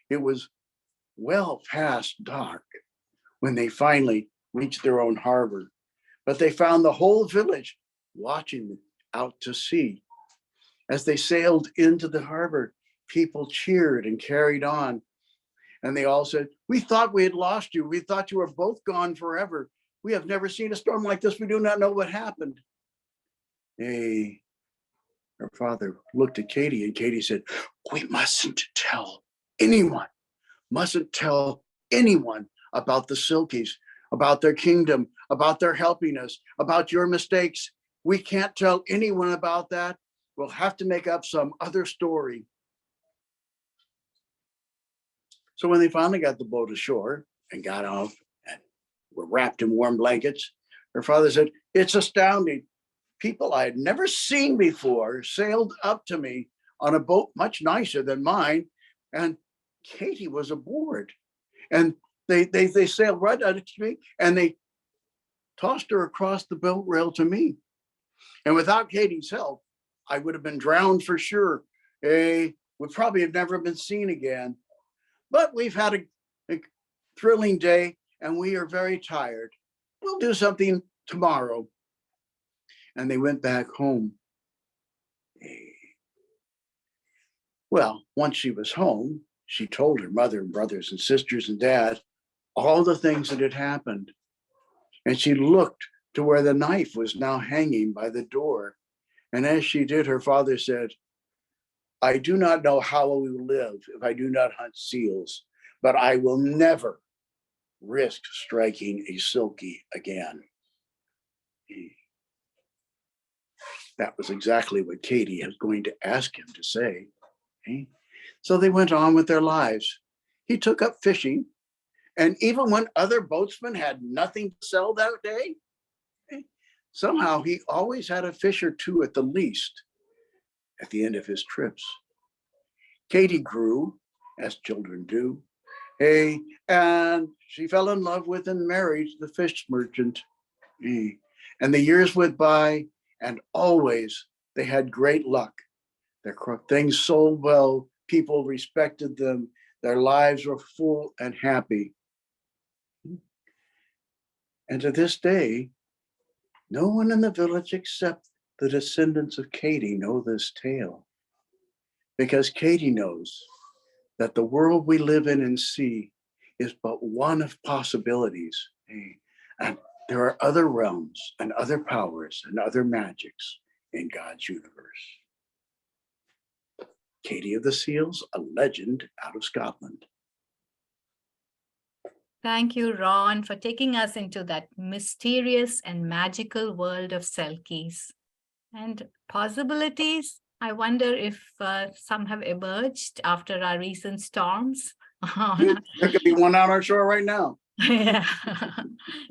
It was well past dark when they finally reached their own harbor, but they found the whole village watching out to sea. As they sailed into the harbor, people cheered and carried on. And they all said, we thought we had lost you. We thought you were both gone forever. We have never seen a storm like this. We do not know what happened. Her father looked at Katie, and Katie said, we mustn't tell anyone about the Silkies, about their kingdom, about their helping us, about your mistakes. We can't tell anyone about that. We'll have to make up some other story. So when they finally got the boat ashore and got off and were wrapped in warm blankets, her father said, it's astounding. People I had never seen before sailed up to me on a boat much nicer than mine, and Katie was aboard. And they sailed right out to me, and they tossed her across the boat rail to me. And without Katie's help, I would have been drowned for sure. Would probably have never been seen again. But we've had a thrilling day, and we are very tired. We'll do something tomorrow. And they went back home. Well, once she was home, she told her mother and brothers and sisters and dad all the things that had happened. And she looked to where the knife was now hanging by the door. And as she did, her father said, I do not know how we will live if I do not hunt seals, but I will never risk striking a Silkie again. That was exactly what Katie was going to ask him to say. So they went on with their lives. He took up fishing, and even when other boatsmen had nothing to sell that day, somehow he always had a fish or two at the least at the end of his trips. Katie grew, as children do, and she fell in love with and married the fish merchant. And the years went by, and always they had great luck. Their things sold well, people respected them, their lives were full and happy. And to this day, no one in the village except the descendants of Katie know this tale, because Katie knows that the world we live in and see is but one of possibilities. And there are other realms and other powers and other magics in God's universe. Katie of the Seals, a legend out of Scotland. Thank you, Ron, for taking us into that mysterious and magical world of Selkies. And possibilities, I wonder if some have emerged after our recent storms. There could be one out on shore right now. Yeah,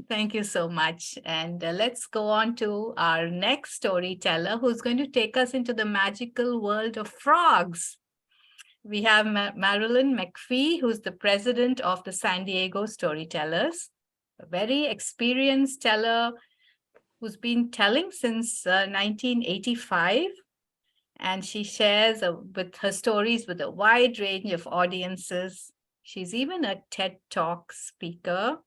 thank you so much. And let's go on to our next storyteller, who's going to take us into the magical world of frogs. We have Marilyn McPhee, who's the president of the San Diego Storytellers, a very experienced teller who's been telling since 1985. and she shares with her stories with a wide range of audiences. She's even a TED Talk speaker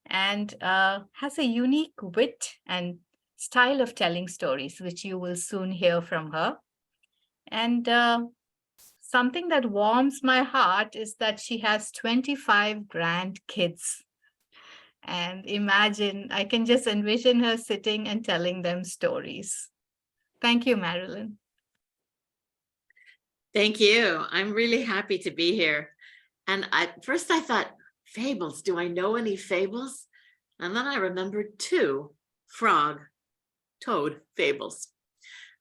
and has a unique wit and style of telling stories, which you will soon hear from her. And something that warms my heart is that she has 25 grandkids. And imagine, I can just envision her sitting and telling them stories. Thank you, Marilyn. Thank you. I'm really happy to be here. And first I thought, fables, do I know any fables? And then I remembered two frog, toad fables.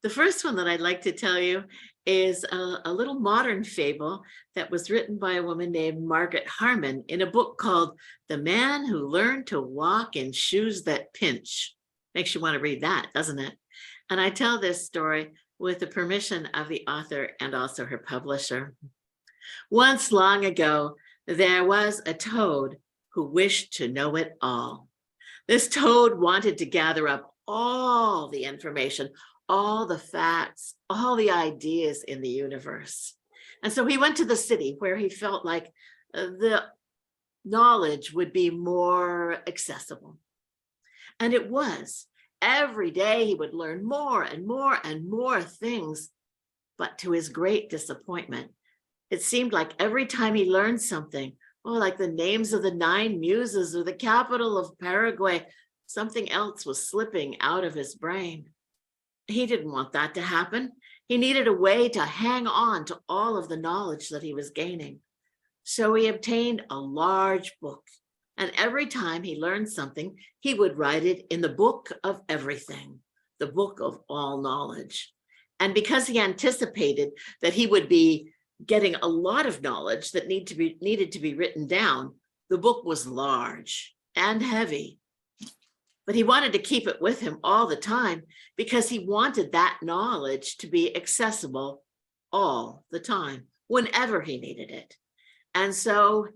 The first one that I'd like to tell you is a little modern fable that was written by a woman named Margaret Harmon in a book called The Man Who Learned to Walk in Shoes That Pinch. Makes you want to read that, doesn't it? And I tell this story with the permission of the author and also her publisher. Once long ago, there was a toad who wished to know it all. This toad wanted to gather up all the information, all the facts, all the ideas in the universe. And so he went to the city where he felt like the knowledge would be more accessible. And it was. Every day he would learn more and more and more things. But to his great disappointment, it seemed like every time he learned something, like the names of the 9 muses or the capital of Paraguay, something else was slipping out of his brain. He didn't want that to happen. He needed a way to hang on to all of the knowledge that he was gaining. So he obtained a large book. And every time he learned something, he would write it in the book of everything, the book of all knowledge. And because he anticipated that he would be getting a lot of knowledge that needed to be written down, the book was large and heavy. But he wanted to keep it with him all the time because he wanted that knowledge to be accessible all the time, whenever he needed it. And so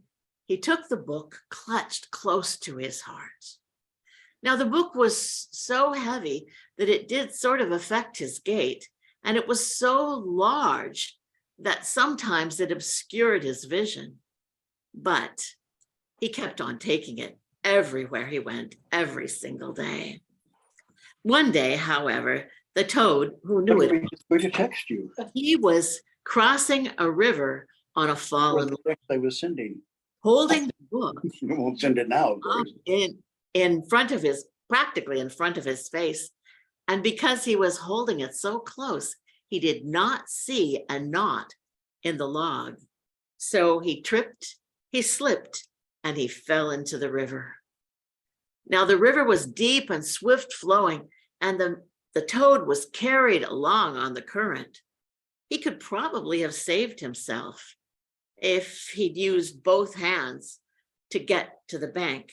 he took the book clutched close to his heart. Now, the book was so heavy that it did sort of affect his gait, and it was so large that sometimes it obscured his vision. But he kept on taking it everywhere he went, every single day. One day, however, the toad, who knew it, going to text you. He was crossing a river on a fallen log, I was sending. holding the book You won't send it now. Of course. in front of practically in front of his face. And because he was holding it so close, he did not see a knot in the log. So he tripped, he slipped, and he fell into the river. Now the river was deep and swift flowing, and the toad was carried along on the current. He could probably have saved himself if he'd used both hands to get to the bank,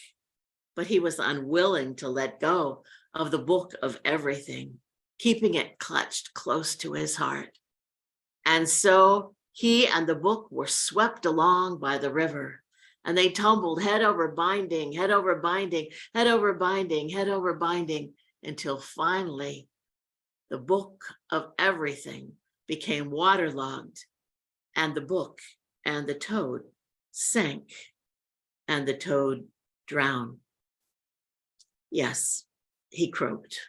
but he was unwilling to let go of the book of everything, keeping it clutched close to his heart. And so he and the book were swept along by the river, and they tumbled head over binding, head over binding, head over binding, head over binding, until finally the book of everything became waterlogged, and the book and the toad sank, and the toad drowned. Yes, he croaked.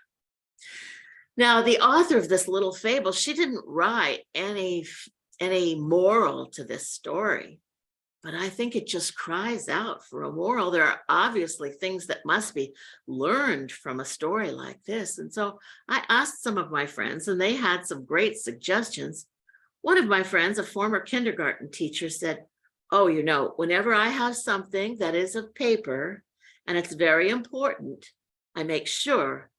Now, the author of this little fable, she didn't write any moral to this story, but I think it just cries out for a moral. There are obviously things that must be learned from a story like this. And so I asked some of my friends, and they had some great suggestions. One of my friends, a former kindergarten teacher, said, "Oh, whenever I have something that is of paper and it's very important, I make sure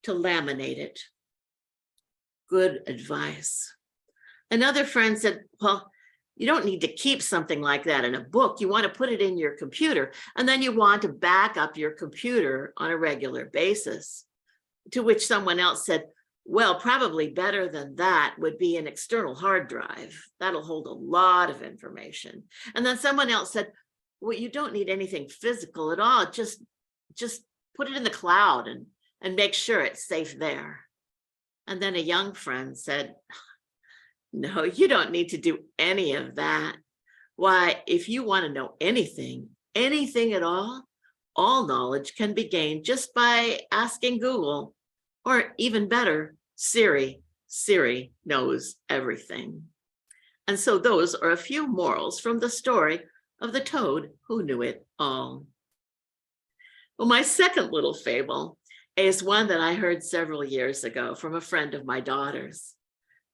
to laminate it." Good advice. Another friend said, "Well, you don't need to keep something like that in a book. You want to put it in your computer, and then you want to back up your computer on a regular basis." To which someone else said, "Well, probably better than that would be an external hard drive. That'll hold a lot of information." And then someone else said, "Well, you don't need anything physical at all. Just put it in the cloud and make sure it's safe there." And then a young friend said, No, you don't need to do any of that. Why, if you want to know anything, anything at all knowledge can be gained just by asking Google, or even better, Siri. Siri knows everything. And so those are a few morals from the story of the toad who knew it all. Well, my second little fable is one that I heard several years ago from a friend of my daughter's.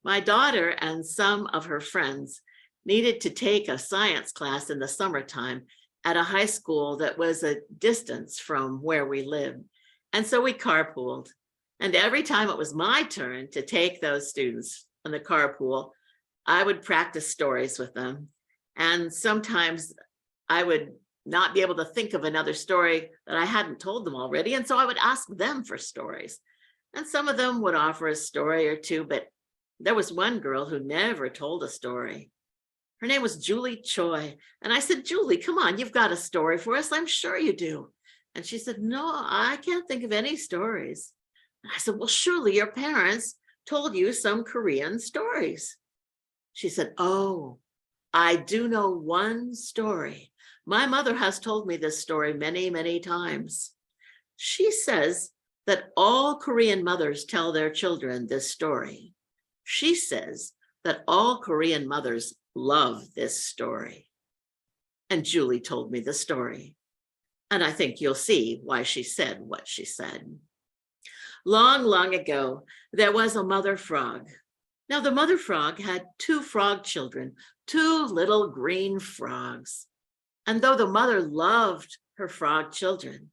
My daughter and some of her friends needed to take a science class in the summertime at a high school that was a distance from where we lived. And so we carpooled. And every time it was my turn to take those students in the carpool, I would practice stories with them. And sometimes I would not be able to think of another story that I hadn't told them already. And so I would ask them for stories. And some of them would offer a story or two, but there was one girl who never told a story. Her name was Julie Choi. And I said, Julie, come on, you've got a story for us. I'm sure you do. And she said, no, I can't think of any stories. And I said, well, surely your parents told you some Korean stories. She said, oh, I do know one story. My mother has told me this story many, many times. She says that all Korean mothers tell their children this story. She says that all Korean mothers love this story. And Julie told me the story. And I think you'll see why she said what she said. Long, long ago, there was a mother frog. Now, the mother frog had two frog children, two little green frogs. And though the mother loved her frog children,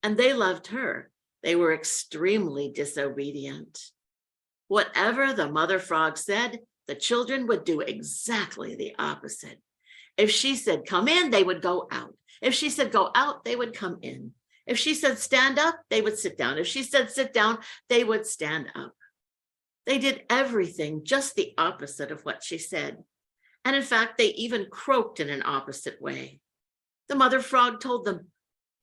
and they loved her, they were extremely disobedient. Whatever the mother frog said, the children would do exactly the opposite. If she said, come in, they would go out. If she said, go out, they would come in. If she said, stand up, they would sit down. If she said, sit down, they would stand up. They did everything just the opposite of what she said. And in fact, they even croaked in an opposite way. The mother frog told them,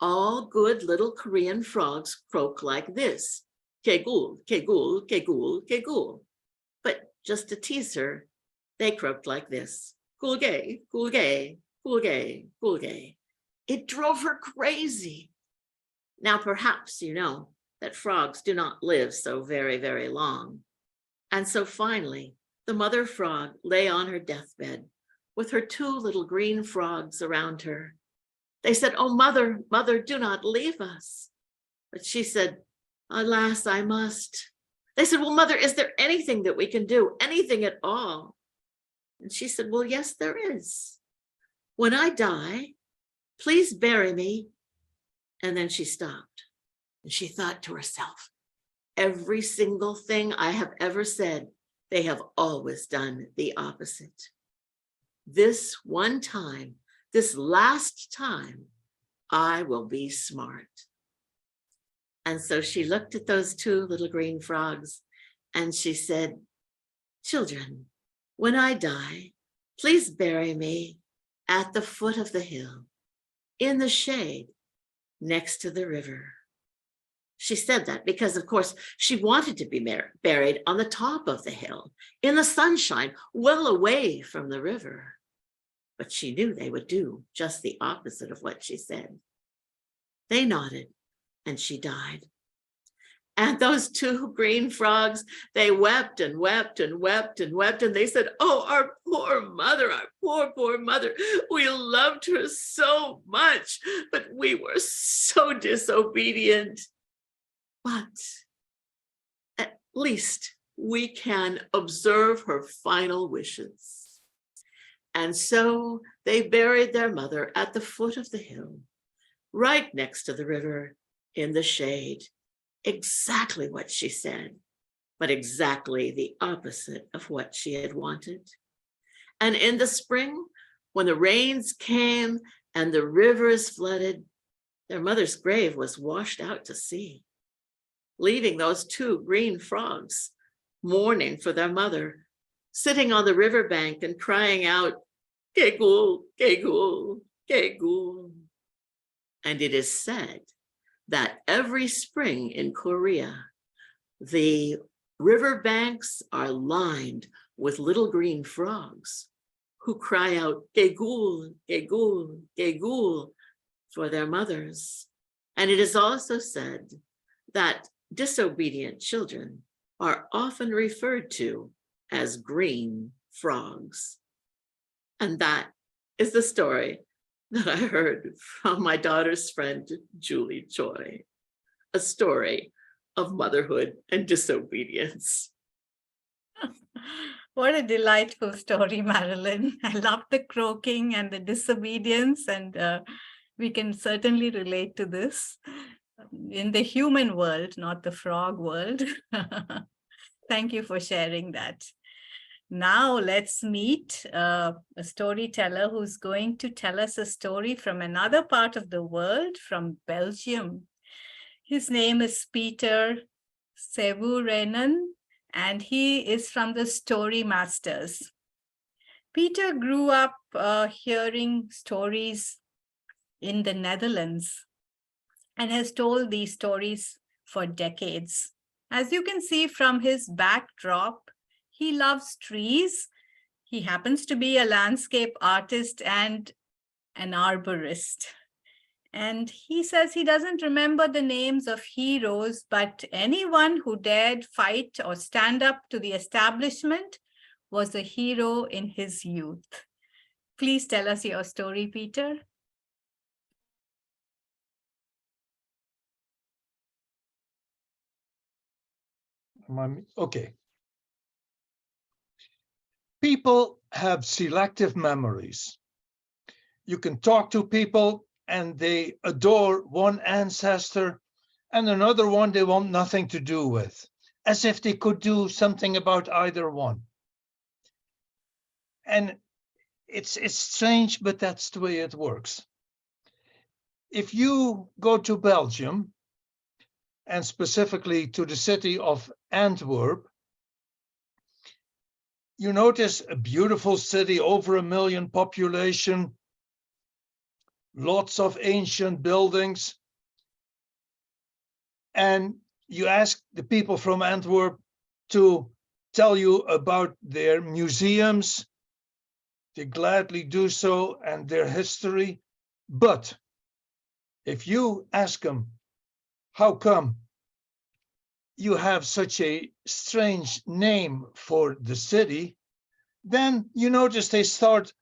all good little Korean frogs croak like this. Kegul, kegul, kegul, kegul. But just to tease her, they croaked like this. Gulgay, gulgay, gulgay, gulgay. It drove her crazy. Now, perhaps you know that frogs do not live so very, very long. And so finally, the mother frog lay on her deathbed with her two little green frogs around her. They said, oh, mother, mother, do not leave us. But she said, alas, I must. They said, well, mother, is there anything that we can do? Anything at all? And she said, well, yes, there is. When I die, please bury me. And then she stopped. And she thought to herself, every single thing I have ever said, they have always done the opposite. This one time, this last time, I will be smart. And so she looked at those two little green frogs and she said, children, when I die, please bury me at the foot of the hill, in the shade, next to the river. She said that because, of course, she wanted to be buried on the top of the hill, in the sunshine, well away from the river. But she knew they would do just the opposite of what she said. They nodded, and she died. And those two green frogs, they wept and wept and wept and wept. And they said, oh, our poor mother, our poor, poor mother. We loved her so much, but we were so disobedient. But at least we can observe her final wishes. And so they buried their mother at the foot of the hill, right next to the river, in the shade. Exactly what she said, but exactly the opposite of what she had wanted. And in the spring, when the rains came and the rivers flooded, their mother's grave was washed out to sea, leaving those two green frogs mourning for their mother, sitting on the riverbank and crying out, Kegul, kegul, kegul. And it is said that every spring in Korea, the riverbanks are lined with little green frogs who cry out, Gegul, Gegul, Gegul, for their mothers. And it is also said that disobedient children are often referred to as green frogs. And that is the story that I heard from my daughter's friend, Julie Joy, a story of motherhood and disobedience. What a delightful story, Marilyn. I love the croaking and the disobedience, and we can certainly relate to this in the human world, not the frog world. Thank you for sharing that. Now let's meet a storyteller who's going to tell us a story from another part of the world, from Belgium. His name is Peter Sevurenen, and he is from the Story Masters. Peter grew up hearing stories in the Netherlands and has told these stories for decades. As you can see from his backdrop, he loves trees. He happens to be a landscape artist and an arborist. And he says he doesn't remember the names of heroes, but anyone who dared fight or stand up to the establishment was a hero in his youth. Please tell us your story, Peter. Okay. People have selective memories. You can talk to people and they adore one ancestor and another one they want nothing to do with, as if they could do something about either one. And it's strange, but that's the way it works. If you go to Belgium, and specifically to the city of Antwerp, you notice a beautiful city, over 1 million population, lots of ancient buildings. And you ask the people from Antwerp to tell you about their museums. They gladly do so, and their history. But if you ask them, how come you have such a strange name for the city, then you notice they start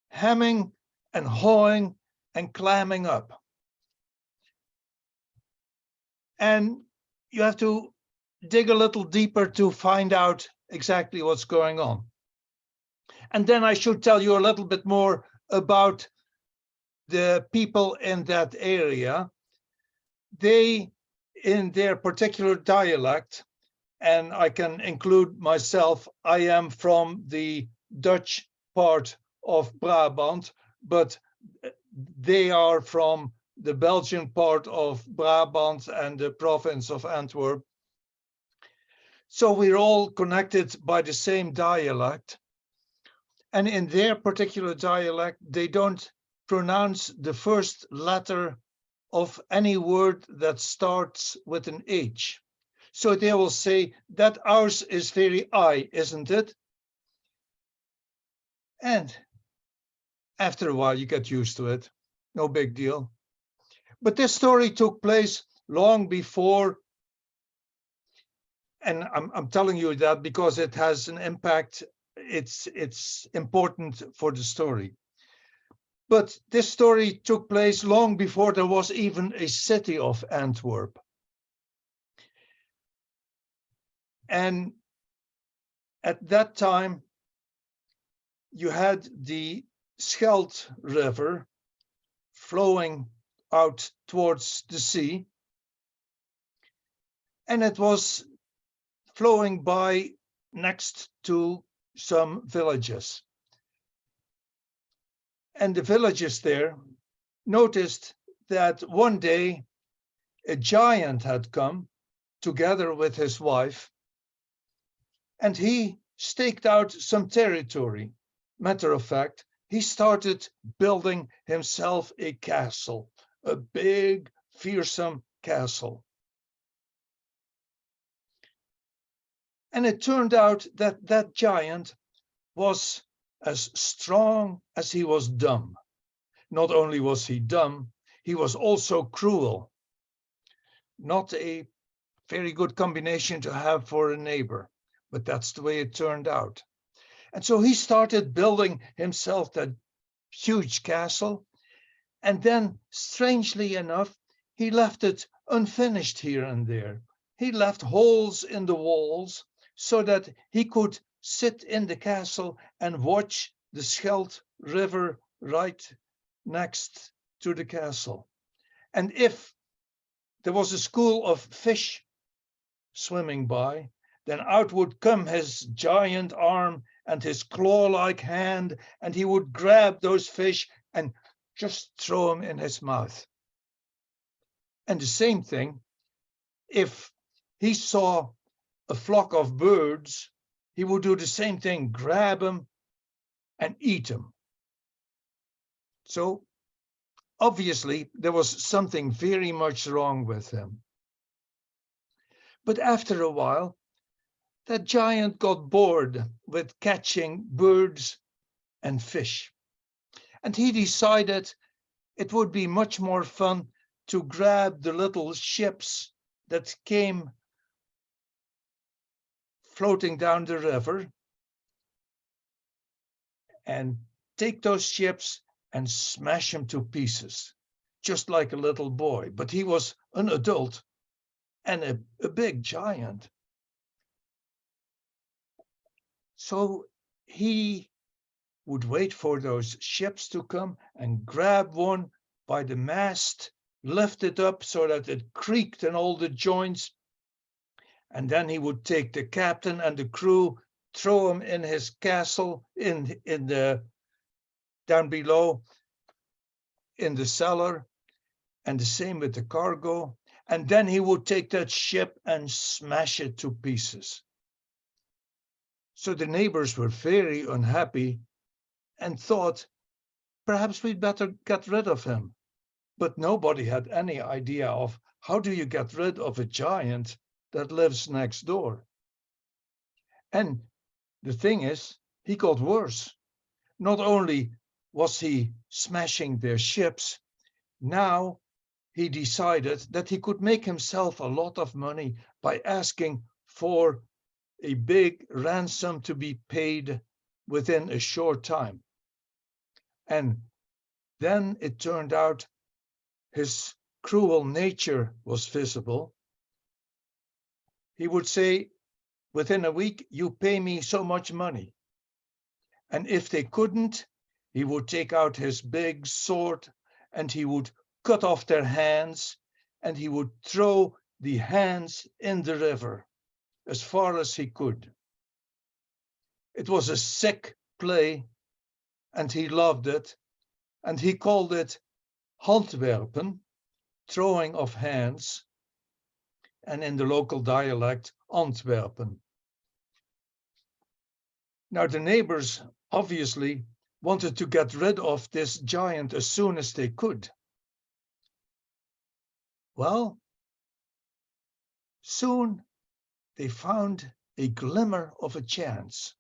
hemming and hawing and clamming up. And you have to dig a little deeper to find out exactly what's going on. And then I should tell you a little bit more about the people in that area. They, in their particular dialect, and I can include myself, I am from the Dutch part of Brabant, but they are from the Belgian part of Brabant and the province of Antwerp. So we're all connected by the same dialect. And in their particular dialect, they don't pronounce the first letter of any word that starts with an H. So they will say that ours is very I, isn't it? And after a while, you get used to it. No big deal. But this story took place long before, and I'm telling you that because it has an impact. It's important for the story. But this story took place long before there was even a city of Antwerp. And at that time, you had the Scheldt River flowing out towards the sea. And it was flowing by next to some villages. And the villagers there noticed that one day a giant had come together with his wife, and he staked out some territory. Matter of fact, he started building himself a castle, a big, fearsome castle. And it turned out that that giant was as strong as he was dumb. Not only was he dumb, he was also cruel. Not a very good combination to have for a neighbor, but that's the way it turned out. And so he started building himself that huge castle. And then, strangely enough, he left it unfinished here and there. He left holes in the walls so that he could sit in the castle and watch the Scheldt River right next to the castle. And if there was a school of fish swimming by, then out would come his giant arm and his claw-like hand, and he would grab those fish and just throw them in his mouth. And the same thing, if he saw a flock of birds, he would do the same thing, grab them and eat them. So obviously there was something very much wrong with him. But after a while, that giant got bored with catching birds and fish. And he decided it would be much more fun to grab the little ships that came floating down the river and take those ships and smash them to pieces, just like a little boy. But he was an adult and a big giant. So he would wait for those ships to come and grab one by the mast, lift it up so that it creaked in all the joints. And then he would take the captain and the crew, throw them in his castle in the down below in the cellar, and the same with the cargo. And then he would take that ship and smash it to pieces. So the neighbors were very unhappy and thought, perhaps we'd better get rid of him. But nobody had any idea of how do you get rid of a giant that lives next door. And the thing is, he got worse. Not only was he smashing their ships, now he decided that he could make himself a lot of money by asking for a big ransom to be paid within a short time. And then it turned out his cruel nature was visible. He would say, within a week, you pay me so much money. And if they couldn't, he would take out his big sword and he would cut off their hands and he would throw the hands in the river as far as he could. It was a sick play and he loved it, and he called it handwerpen, throwing of hands, and in the local dialect, Antwerpen. Now the neighbors obviously wanted to get rid of this giant as soon as they could. Well, soon they found a glimmer of a chance.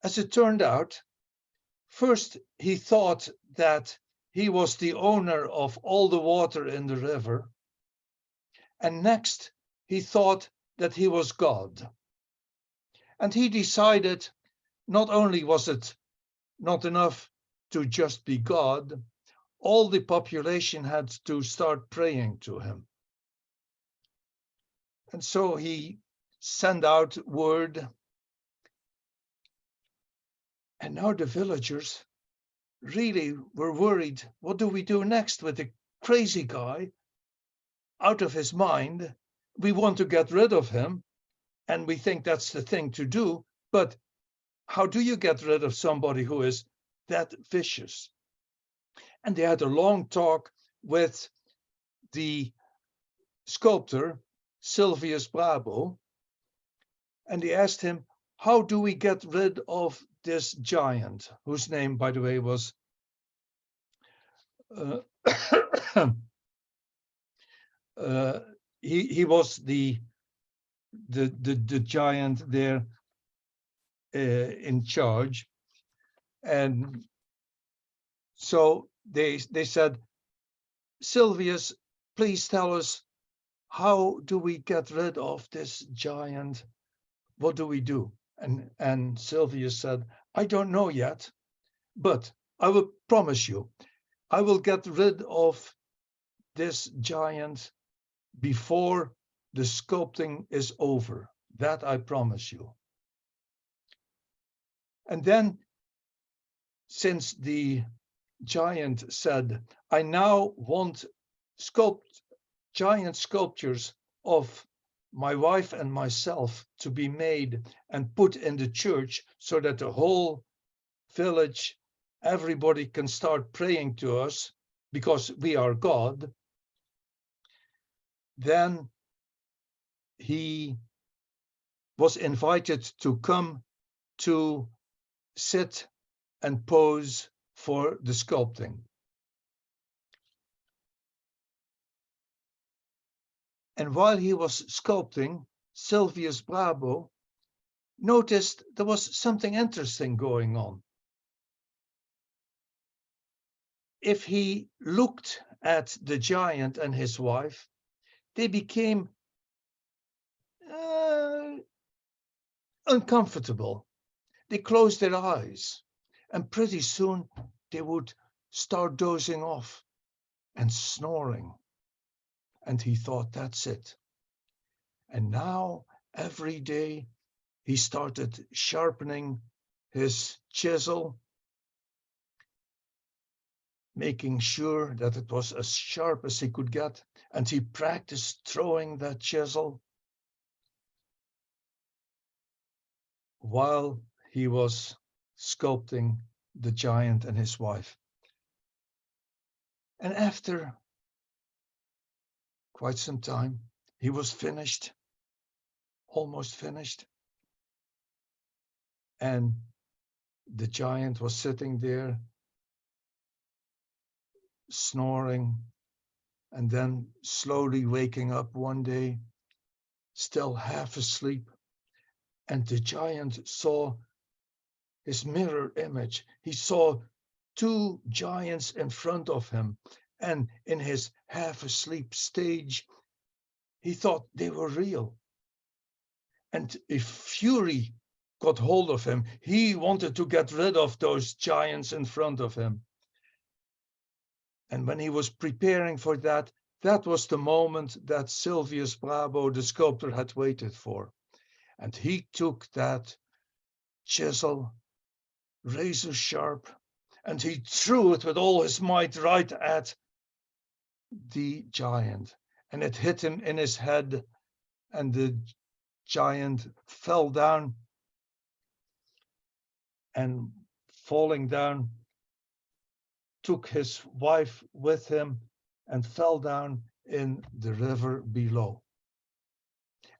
As it turned out, first he thought that he was the owner of all the water in the river, and next he thought that he was God. And he decided not only was it not enough to just be God, all the population had to start praying to him. And so he sent out word. And now the villagers really were worried. What do we do next with the crazy guy out of his mind? We want to get rid of him, and we think that's the thing to do. But how do you get rid of somebody who is that vicious? And they had a long talk with the sculptor, Sylvius Brabo, and they asked him, how do we get rid of this giant, whose name, by the way, was he was the the giant there in charge. And so they said, Silvius, please tell us, how do we get rid of this giant? What do we do? And Silvius said, I don't know yet, but I will promise you, I will get rid of this giant before the sculpting is over. That I promise you. And then, since the giant said, I now want giant sculptures of my wife and myself to be made and put in the church so that the whole village, everybody can start praying to us because we are God, then he was invited to come to sit and pose for the sculpting. And while he was sculpting, Silvius Brabo noticed there was something interesting going on. If he looked at the giant and his wife, they became uncomfortable. They closed their eyes, and pretty soon they would start dozing off and snoring. And he thought, that's it. And now, every day, he started sharpening his chisel, making sure that it was as sharp as he could get. And he practiced throwing that chisel while he was sculpting the giant and his wife. And after quite some time, he was finished, almost finished. And the giant was sitting there, snoring, and then slowly waking up one day, still half asleep. And the giant saw his mirror image. He saw two giants in front of him. And in his half asleep stage, he thought they were real. And a fury got hold of him. He wanted to get rid of those giants in front of him. And when he was preparing for that, that was the moment that Silvius Brabo, the sculptor, had waited for. And he took that chisel, razor sharp, and he threw it with all his might right at the giant. And it hit him in his head, and the giant fell down, and falling down, took his wife with him and fell down in the river below.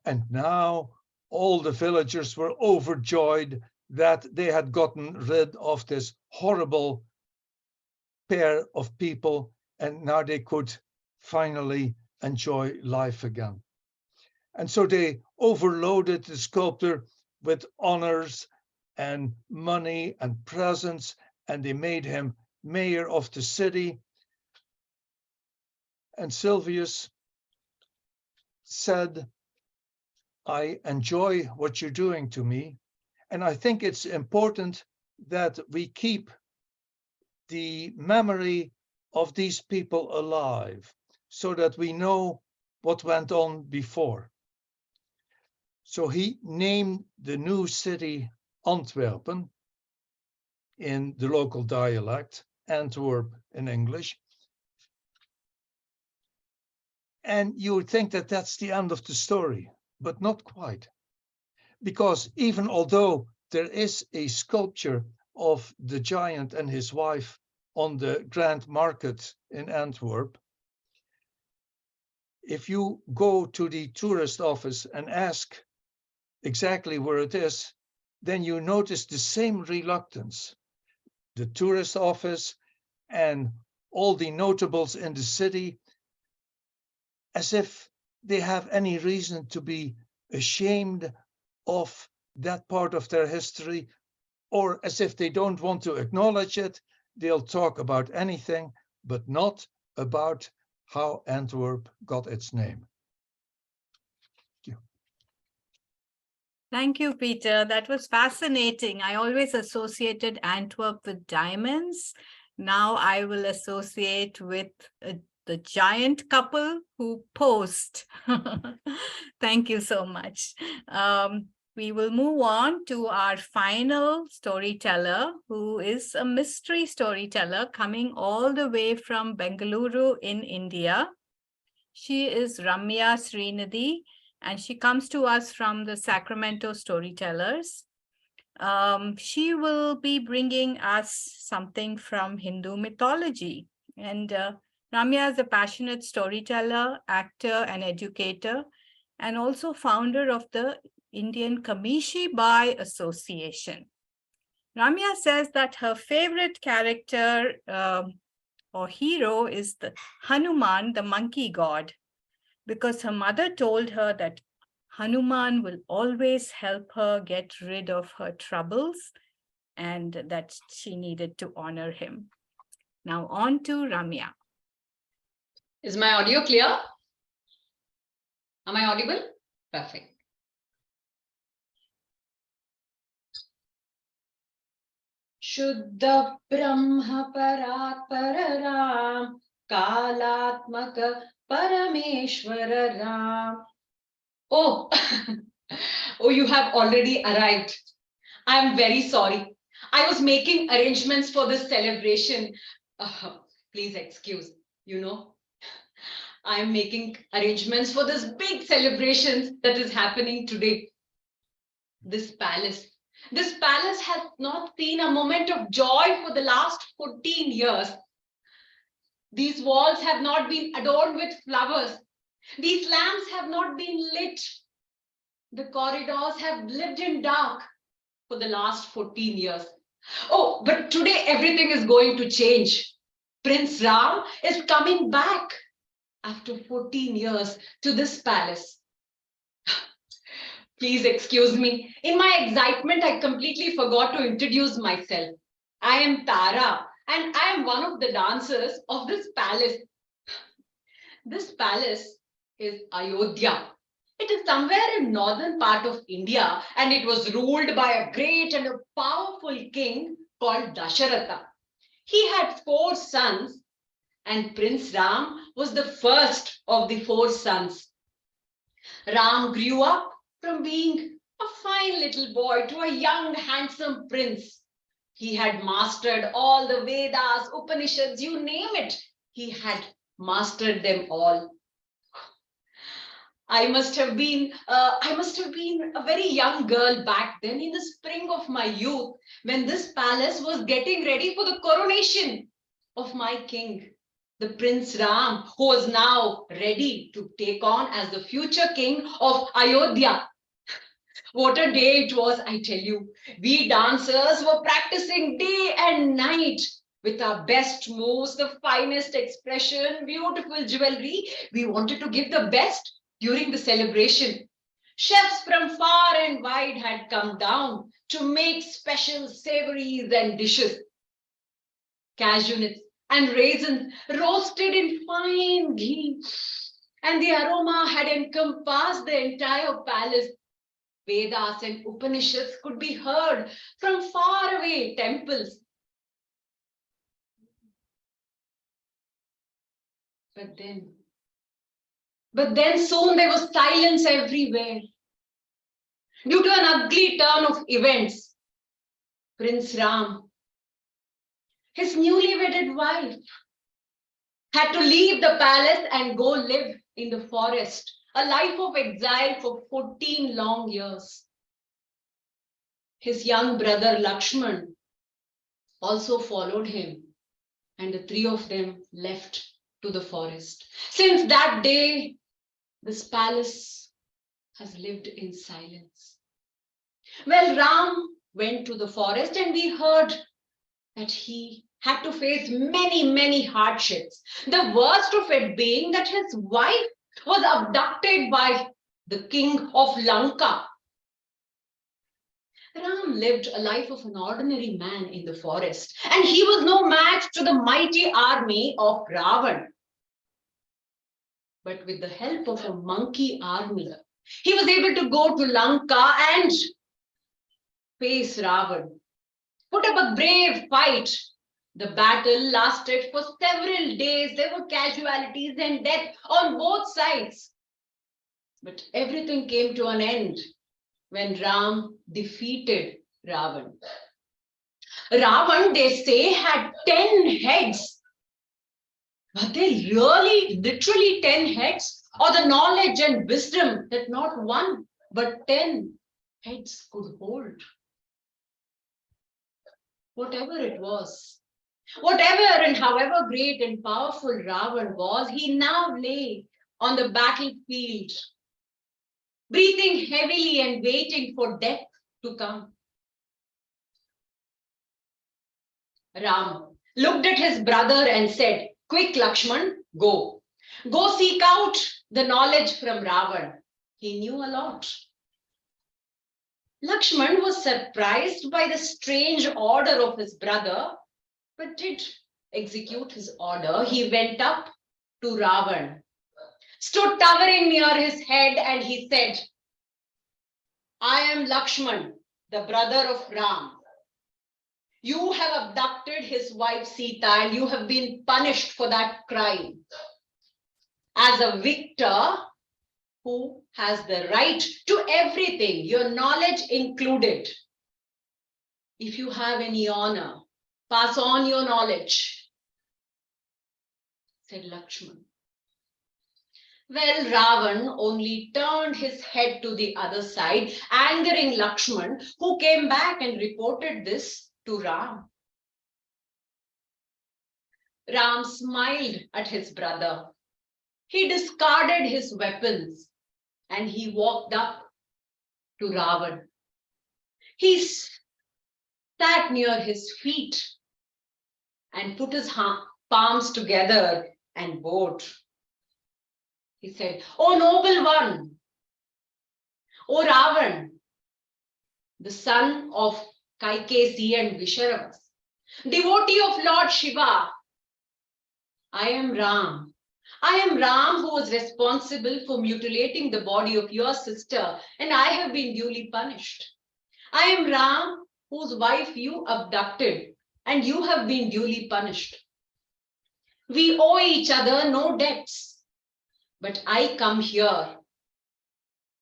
And now all the villagers were overjoyed that they had gotten rid of this horrible pair of people, and now they could finally enjoy life again. And so they overloaded the sculptor with honors and money and presents, and they made him mayor of the city. And Silvius said, I enjoy what you're doing to me, and I think it's important that we keep the memory of these people alive so that we know what went on before. So he named the new city Antwerpen in the local dialect, Antwerp in English. And you would think that that's the end of the story, but not quite. Because even although there is a sculpture of the giant and his wife on the Grand Market in Antwerp, if you go to the tourist office and ask exactly where it is, then you notice the same reluctance. The tourist office and all the notables in the city, as if they have any reason to be ashamed of that part of their history, or as if they don't want to acknowledge it. They'll talk about anything, but not about how Antwerp got its name. Thank you, Peter. That was fascinating. I always associated Antwerp with diamonds. Now I will associate with the giant couple who posed. Thank you so much. We will move on to our final storyteller, who is a mystery storyteller coming all the way from Bengaluru in India. She is Ramya Srinidhi, and she comes to us from the Sacramento Storytellers. She will be bringing us something from Hindu mythology. And Ramya is a passionate storyteller, actor, and educator, and also founder of the Indian Kamishi Bai Association. Ramya says that her favorite character or hero is the Hanuman, the monkey god, because her mother told her that Hanuman will always help her get rid of her troubles and that she needed to honor him. Now on to Ramya. Is my audio clear? Am I audible? Perfect. Shuddha Brahma Parat Pararam Kalatmaka Parameshwara Ram. Oh, oh, you have already arrived. I am very sorry. I was making arrangements for this celebration. Please excuse, I am making arrangements for this big celebration that is happening today. This palace has not seen a moment of joy for the last 14 years. These walls have not been adorned with flowers. These lamps have not been lit. The corridors have lived in dark for the last 14 years. Oh, but today everything is going to change. Prince Ram is coming back after 14 years to this palace. Please excuse me. In my excitement, I completely forgot to introduce myself. I am Tara, and I am one of the dancers of this palace. This palace is Ayodhya. It is somewhere in northern part of India, and it was ruled by a great and a powerful king called Dasharatha. He had 4 sons, and Prince Ram was the first of the 4 sons. Ram grew up from being a fine little boy to a young, handsome prince. He had mastered all the Vedas, Upanishads, you name it. He had mastered them all. I must have been a very young girl back then, in the spring of my youth, when this palace was getting ready for the coronation of my king, the Prince Ram, who was now ready to take on as the future king of Ayodhya. What a day it was, I tell you. We dancers were practicing day and night with our best moves, the finest expression, beautiful jewelry. We wanted to give the best during the celebration. Chefs from far and wide had come down to make special savories and dishes. Cashew nuts and raisins roasted in fine ghee, and the aroma had encompassed the entire palace. Vedas and Upanishads could be heard from faraway temples. But then soon there was silence everywhere. Due to an ugly turn of events, Prince Ram, his newly wedded wife, had to leave the palace and go live in the forest, a life of exile for 14 long years. His young brother Lakshman also followed him, and the 3 of them left to the forest. Since that day, this palace has lived in silence. Well, Ram went to the forest, and we heard that he had to face many, many hardships. The worst of it being that his wife was abducted by the king of Lanka. Ram lived a life of an ordinary man in the forest, and he was no match to the mighty army of Ravan. But with the help of a monkey army, he was able to go to Lanka and face Ravan, put up a brave fight. The battle lasted for several days. There were casualties and death on both sides. But everything came to an end when Ram defeated Ravan. Ravan, they say, had 10 heads. Were they really, literally 10 heads? Or the knowledge and wisdom that not one, but 10 heads could hold? Whatever it was, whatever and however great and powerful Ravan was, he now lay on the battlefield, breathing heavily and waiting for death to come. Ram looked at his brother and said, "Quick, Lakshman, go. Go seek out the knowledge from Ravan. He knew a lot." Lakshman was surprised by the strange order of his brother, but did execute his order. He went up to Ravan, stood towering near his head, and he said, "I am Lakshman, the brother of Ram. You have abducted his wife Sita, and you have been punished for that crime. As a victor who has the right to everything, your knowledge included. If you have any honor, pass on your knowledge," said Lakshman. Well, Ravan only turned his head to the other side, angering Lakshman, who came back and reported this to Ram. Ram smiled at his brother. He discarded his weapons and he walked up to Ravan. He sat near his feet and put his palms together and bowed. He said, "O noble one, O Ravan, the son of Kaikesi and Visharavas, devotee of Lord Shiva, I am Ram. I am Ram, who was responsible for mutilating the body of your sister, and I have been duly punished. I am Ram, whose wife you abducted, and you have been duly punished. We owe each other no debts, but I come here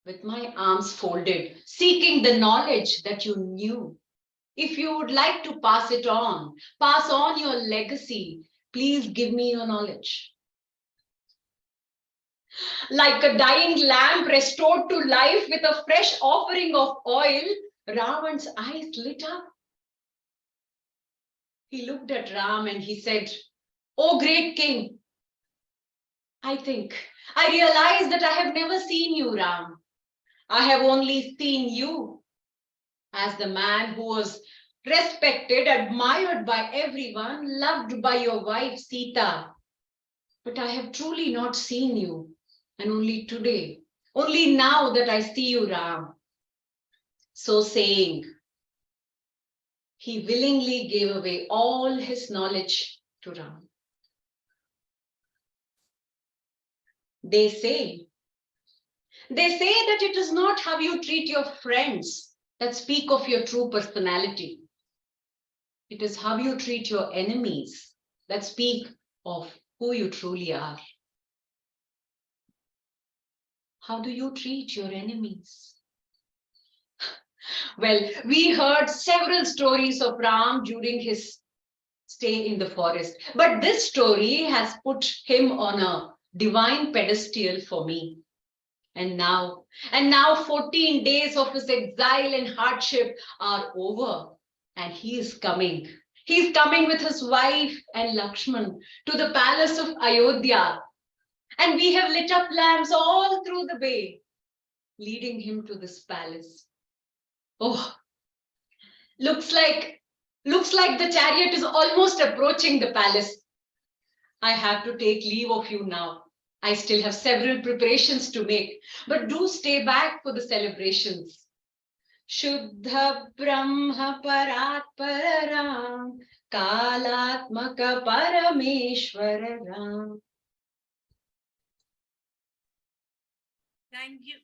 with my arms folded, seeking the knowledge that you knew. If you would like to pass it on, pass on your legacy, please give me your knowledge." Like a dying lamp restored to life with a fresh offering of oil, Ravan's eyes lit up. He looked at Ram and he said, "O great king, I realize that I have never seen you, Ram. I have only seen you as the man who was respected, admired by everyone, loved by your wife Sita. But I have truly not seen you. And only today, only now that I see you, Ram." So saying, he willingly gave away all his knowledge to Ram. They say that it is not how you treat your friends that speak of your true personality. It is how you treat your enemies that speak of who you truly are. How do you treat your enemies? Well, we heard several stories of Ram during his stay in the forest, but this story has put him on a divine pedestal for me. And now 14 days of his exile and hardship are over, and he is coming. He's coming with his wife and Lakshman to the palace of Ayodhya. And we have lit up lamps all through the way, leading him to this palace. Oh, looks like the chariot is almost approaching the palace. I have to take leave of you now. I still have several preparations to make, but do stay back for the celebrations. Shuddha Brahma Parat Pararam Kalatmaka Parameshwara Ram. Thank you.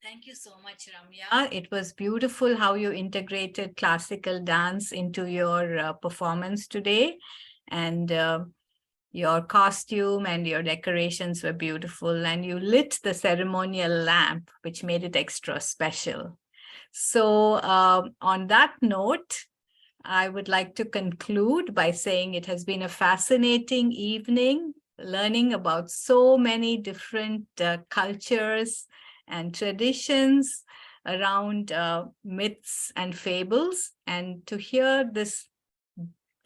Thank you so much, Ramya. It was beautiful how you integrated classical dance into your performance today. And your costume and your decorations were beautiful. And you lit the ceremonial lamp, which made it extra special. So on that note, I would like to conclude by saying it has been a fascinating evening, learning about so many different cultures and traditions around myths and fables, and to hear this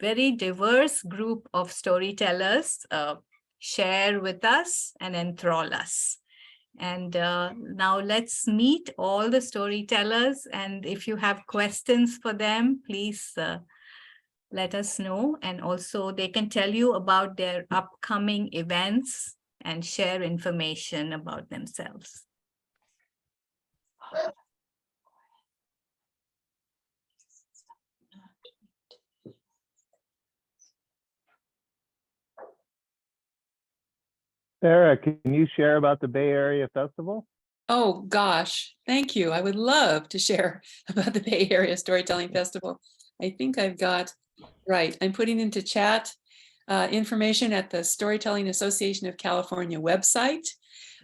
very diverse group of storytellers share with us and enthrall us. And now let's meet all the storytellers. And if you have questions for them, please let us know. And also they can tell you about their upcoming events and share information about themselves. Sarah, can you share about the Bay Area Festival? Oh, gosh, thank you. I would love to share about the Bay Area Storytelling Festival. I think I've got, right, I'm putting into chat information at the Storytelling Association of California website.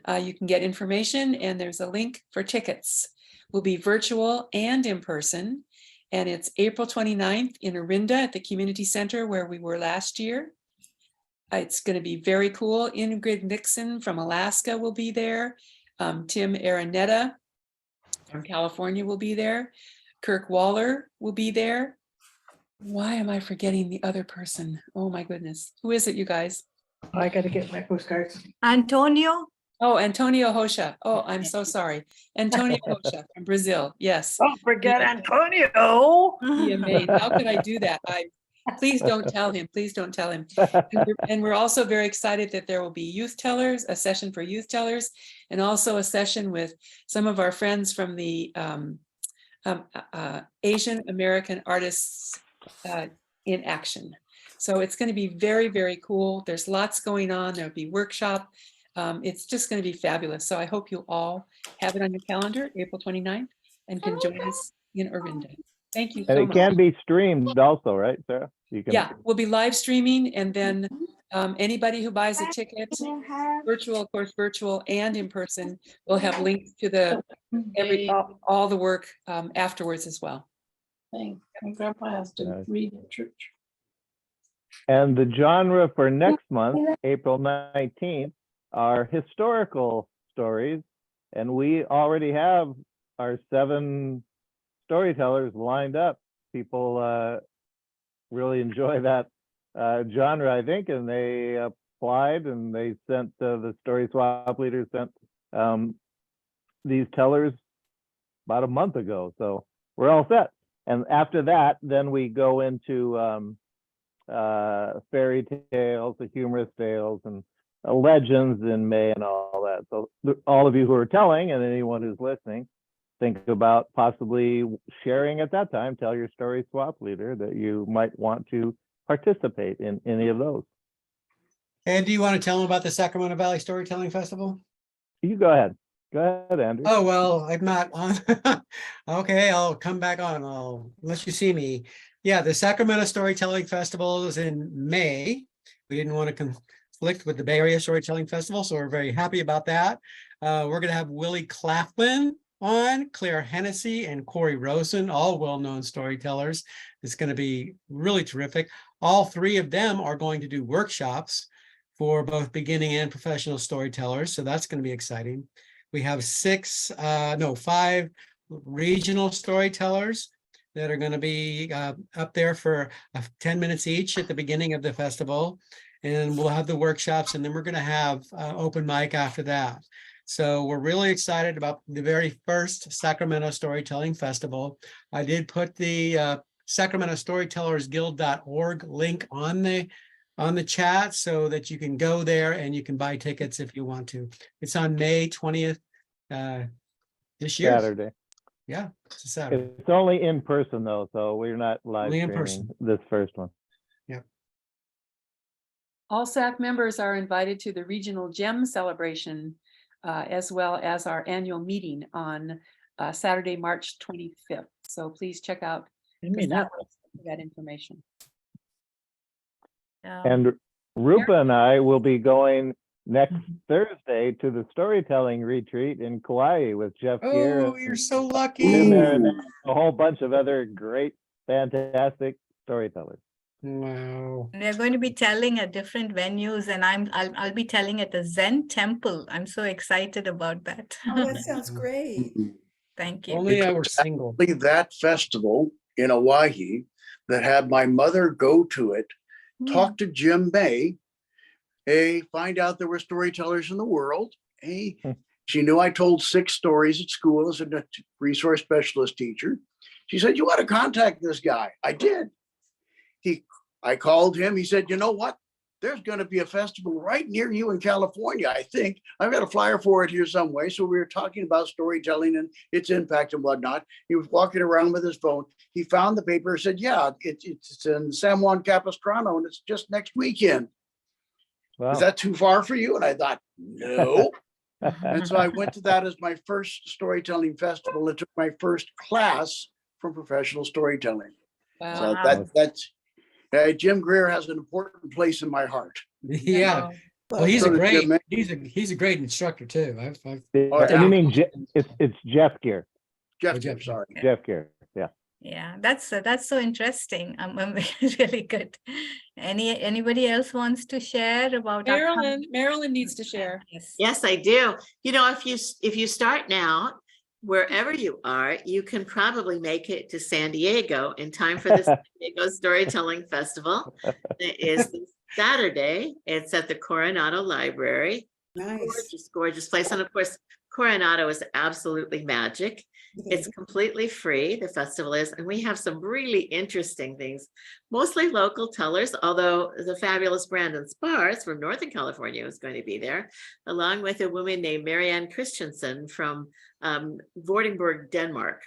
You can get information, and there's a link for tickets. Will be virtual and in person, and it's April 29th in Orinda at the Community Center where we were last year. It's going to be very cool. Ingrid Nixon from Alaska will be there. Tim Araneta from California will be there. Kirk Waller will be there. Why am I forgetting the other person? Oh my goodness. Who is it, you guys? I got to get my postcards. Antonio? Oh, Antonio Rocha. Oh, I'm so sorry. Antonio Rocha from Brazil. Yes. Don't forget Antonio. He amazed. How could I do that? Please don't tell him. Please don't tell him. And we're also very excited that there will be youth tellers, a session for youth tellers, and also a session with some of our friends from the Asian American Artists in Action. So it's going to be very, very cool. There's lots going on. There'll be workshop. It's just going to be fabulous. So I hope you all have it on your calendar, April 29th, and can join us in Orinda. Thank you so And it much. can be streamed also, right, Sarah? You can. Yeah, we'll be live streaming, and then anybody who buys a ticket, virtual, of course, virtual and in person, will have links to the all the work afterwards as well. Thanks. My grandpa has to read in church. And the genre for next month, April 19th, are historical stories. And we already have our 7 storytellers lined up. People really enjoy that genre, I think, and they applied and they sent the story swap leaders sent these tellers about a month ago. So we're all set. And after that, then we go into fairy tales, the humorous tales, and legends in May and all that. So all of you who are telling and anyone who's listening, think about possibly sharing at that time. Tell your story swap leader that you might want to participate in any of those. And do you want to tell them about the Sacramento Valley Storytelling Festival? You go ahead. Go ahead, Andrew. Oh, well, I'm not on. Okay, I'll come back on. I'll let you see me. Yeah, the Sacramento Storytelling Festival is in May. We didn't want to conflict with the Bay Area Storytelling Festival, so we're very happy about that. We're going to have Willie Claflin on, Claire Hennessy and Corey Rosen, all well-known storytellers. It's going to be really terrific. All 3 of them are going to do workshops for both beginning and professional storytellers, so that's going to be exciting. We have 5 regional storytellers that are going to be up there for 10 minutes each at the beginning of the festival. And we'll have the workshops, and then we're going to have open mic after that. So we're really excited about the very first Sacramento Storytelling Festival. I did put the Sacramento Storytellers Guild.org link on the on the chat so that you can go there and you can buy tickets if you want to. It's on May 20th this year. Saturday. Yeah, it's a Saturday. It's only in person though, so we're not live Only in streaming person. this first one. All SAC members are invited to the regional gem celebration, as well as our annual meeting on Saturday, March 25th. So please check out that information. And Rupa and I will be going next Thursday to the storytelling retreat in Kauai with Jeff Gear. Oh, you're so Been lucky. there and a whole bunch of other great, fantastic storytellers. Wow. They're going to be telling at different venues, and I'll be telling at the Zen temple. I'm so excited about that. Oh, that sounds great. Thank you. Only I were single. That festival in Oahe that had my mother go to it, talk to Jim May, find out there were storytellers in the world. She knew I told 6 stories at school as a resource specialist teacher. She said, you ought to contact this guy. I did. I called him. He said, you know what? There's going to be a festival right near you in California, I think. I've got a flyer for it here some way. So we were talking about storytelling and its impact and whatnot. He was walking around with his phone. He found the paper and said, yeah, it's in San Juan Capistrano and it's just next weekend. Wow. Is that too far for you? And I thought, no. And so I went to that as my first storytelling festival. It took my first class from professional storytelling. So that's Jim Greer has an important place in my heart. Yeah. Well, he's a great instructor too. And you mean it's Jeff Gear. Jeff, sorry. Jeff Gear. Yeah. Yeah, that's so interesting. Really good. Anybody else wants to share about Marilyn needs to share. Yes, I do. You know, if you start now, wherever you are, you can probably make it to San Diego in time for the San Diego Storytelling Festival. It is this Saturday. It's at the Coronado Library. Nice. Gorgeous place. And of course, Coronado is absolutely magic. It's completely free, the festival is, and we have some really interesting things, mostly local tellers, although the fabulous Brandon Spars from Northern California is going to be there, along with a woman named Marianne Christensen from Vordingborg, Denmark.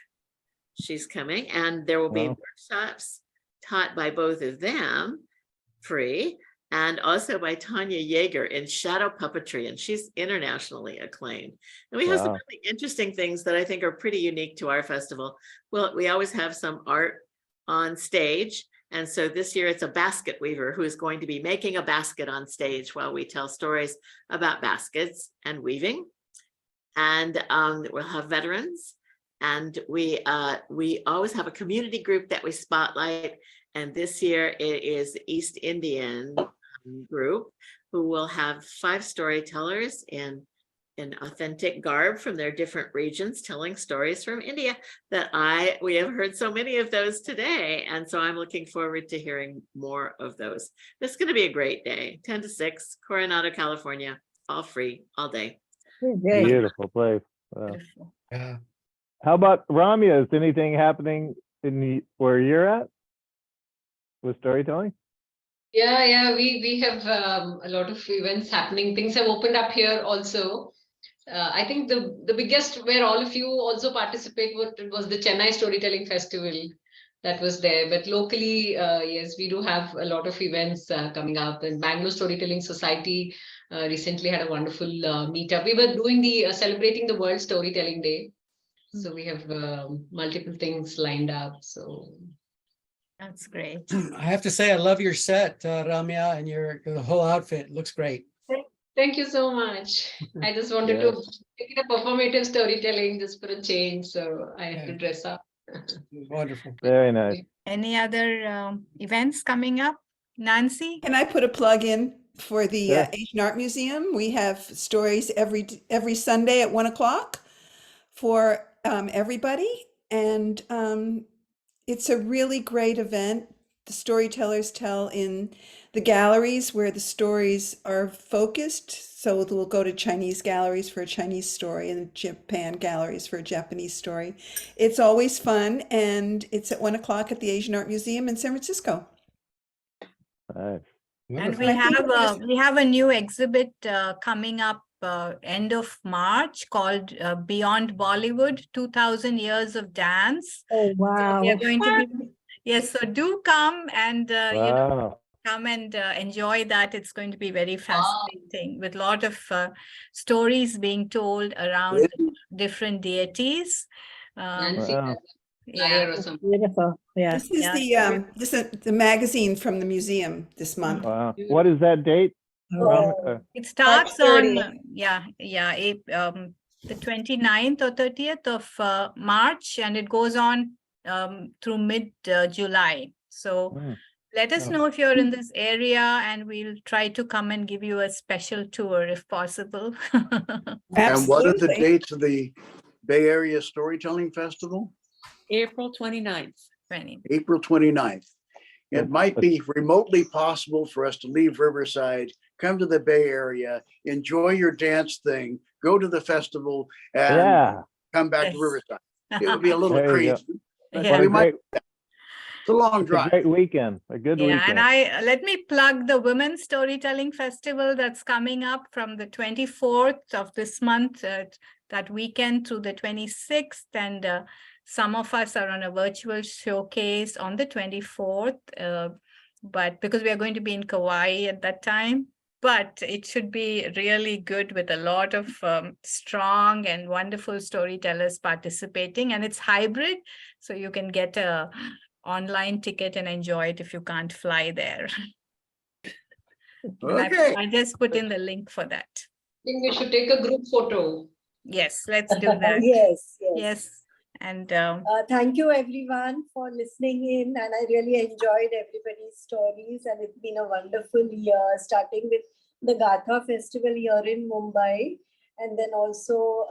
She's coming, and there will be workshops taught by both of them, free, and also by Tanya Yeager in shadow puppetry, and she's internationally acclaimed. And we have some really interesting things that I think are pretty unique to our festival. Well, we always have some art on stage, and so this year it's a basket weaver who is going to be making a basket on stage while we tell stories about baskets and weaving. And we'll have veterans, and we always have a community group that we spotlight. And this year it is the East Indian group who will have 5 storytellers in authentic garb from their different regions telling stories from India that we have heard so many of those today. And so I'm looking forward to hearing more of those. It's going to be a great day. 10 to 6, Coronado, California, all free, all day. Beautiful place. Yeah. How about Ramya? Is anything happening where you're at with storytelling? Yeah, we have a lot of events happening. Things have opened up here also. I think the biggest where all of you also participate was the Chennai Storytelling Festival that was there. But locally, yes, we do have a lot of events coming up. And Bangalore Storytelling Society recently had a wonderful meetup. We were doing celebrating the World Storytelling Day. So we have multiple things lined up. So that's great. I have to say, I love your set, Ramya, and the whole outfit looks great. Thank you so much. I just wanted to make it a performative storytelling just for a change. So I had to dress up. Wonderful. Very nice. Any other events coming up? Nancy? Can I put a plug in for the Asian Art Museum? We have stories every Sunday at 1:00 for everybody. And it's a really great event. The storytellers tell in the galleries where the stories are focused. So we'll go to Chinese galleries for a Chinese story and Japan galleries for a Japanese story. It's always fun, and it's at 1:00 at the Asian Art Museum in San Francisco. Nice. And Wonderful. we I think have we have a new exhibit coming up end of March called Beyond Bollywood, 2000 Years of Dance. Oh, So we are going to be, yes, so do come and, you know, Wow. come and enjoy that. It's going to be very fascinating with a lot of stories being told around different deities. Nancy Wow. has a Yeah. flyer or something. Beautiful. Yeah. This is Yeah. the magazine from the museum this month. Wow. What is that date? Ram? It starts on, 30. the 29th or 30th of March, and it goes on through mid-July. So Hmm. let us Oh. know if you're in this area, and we'll try to come and give you a special tour if possible. And what are the Absolutely. dates of the Bay Area Storytelling Festival? April 29th. 20. April 29th. It Oh, might but- be remotely possible for us to leave Riverside, come to the Bay Area, enjoy your dance thing, go to the festival, and Yeah. come back to Yes. Riverside. It would be a little There you go. crazy, but Yeah. What we a might. great, It's a long it's a drive. great weekend, a good Yeah, weekend. and let me plug the Women's Storytelling Festival that's coming up from the 24th of this month, that weekend through the 26th, and some of us are on a virtual showcase on the 24th, but because we are going to be in Kauai at that time. But it should be really good with a lot of strong and wonderful storytellers participating, and it's hybrid, so you can get a online ticket and enjoy it if you can't fly there. And Okay. I just put in the link for that. I think we should take a group photo. Yes, let's do that. Yes, yes. Yes. And Thank you everyone for listening in, and I really enjoyed everybody's stories, and it's been a wonderful year, starting with the Gatha festival here in Mumbai, and then also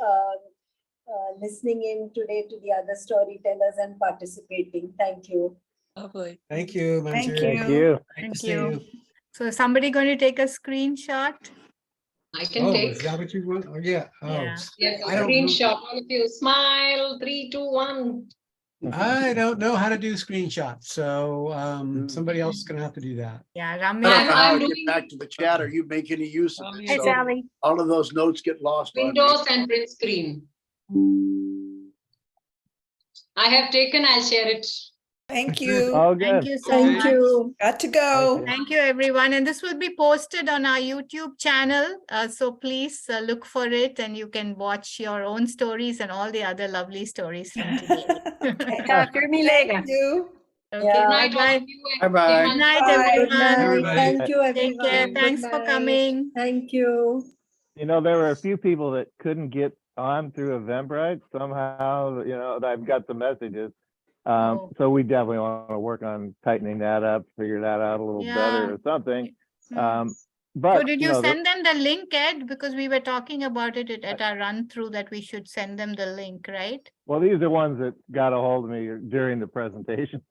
listening in today to the other storytellers and participating. Thank you. Lovely. Thank you, Thank Manju. Thank you. you. Great to thank see you. So is somebody going to take a screenshot? I can Oh, take. is that what you want? Oh, yeah. Oh, Yeah. Yes, a I don't know. screenshot. All of you smile. 3, 2, 1. I don't know how to do screenshots, so somebody else is gonna have to do that. Yeah, I don't Ramya. know how I'm to get doing- back to the chat or you make any use of it. Hi, So Sally. all of those notes get lost on me. Windows and print screen. I have taken, I'll share it. Thank you. All good. Thank you so Thank much. you. Got to go. Thank you, everyone. And this will be posted on our YouTube channel. So please look for it, and you can watch your own stories and all the other lovely stories from today. Okay. Talk to me later. Thank you. Okay, Yeah. Good night, all bye-bye. of you. and Bye-bye. Good night, Bye. Good everyone. night. Everybody. Thank you, Take care. everyone. Thanks Good for night. coming. Thank you. You know, there were a few people that couldn't get on through Eventbrite. Somehow, you know, I've got the messages. Oh. So we definitely want to work on tightening that up, figure that out a little Yeah. better or something. Hmm. But So did you know, send them the link, Ed? Because we were talking about it at our run through that we should send them the link, right? well, these are ones that got a hold of me during the presentation.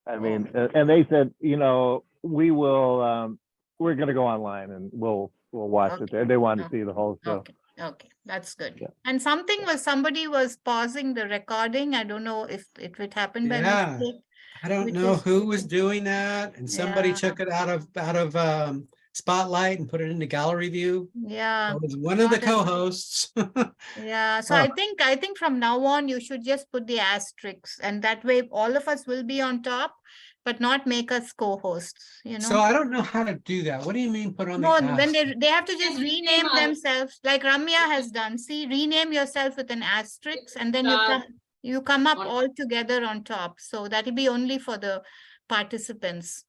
I mean, Oh. and they said, you know, we will, we're going to go online and we'll watch it there. They wanted to see the whole show. Okay, okay, that's good. Yeah. And somebody was pausing the recording. I don't know if it happened by Yeah. mistake. I don't Which know is- who was doing that, and somebody Yeah. took it out of Spotlight and put it into gallery view. Yeah, It was one of the not a- co-hosts. yeah. So Huh. I think from now on, you should just put the asterisks, and that way all of us will be on top, but not make us co-hosts, you So know? I don't know how to do that. What do you mean put on the No, ask? when they have to just Yes, rename Seema. themselves, like Ramya has done. See, rename yourself with an asterisk, and then Uh, you come up on- all together on top. So that'll be only for the participants.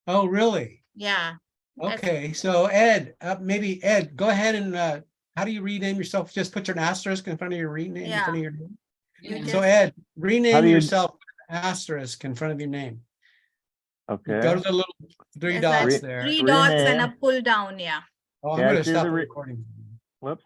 Oh, really? Yeah. that's- Okay, so Ed, maybe Ed, go ahead and how do you rename yourself? Just put your asterisk in front of your rename, in front of your name. You Yeah. So just- Ed, How rename do you- yourself with an asterisk in front of your name. Okay. Go to the little three There's like dots there. three dots and a Rename. pull down, yeah. Oh, I'm Yeah, gonna see stop the the re- recording. Whoops.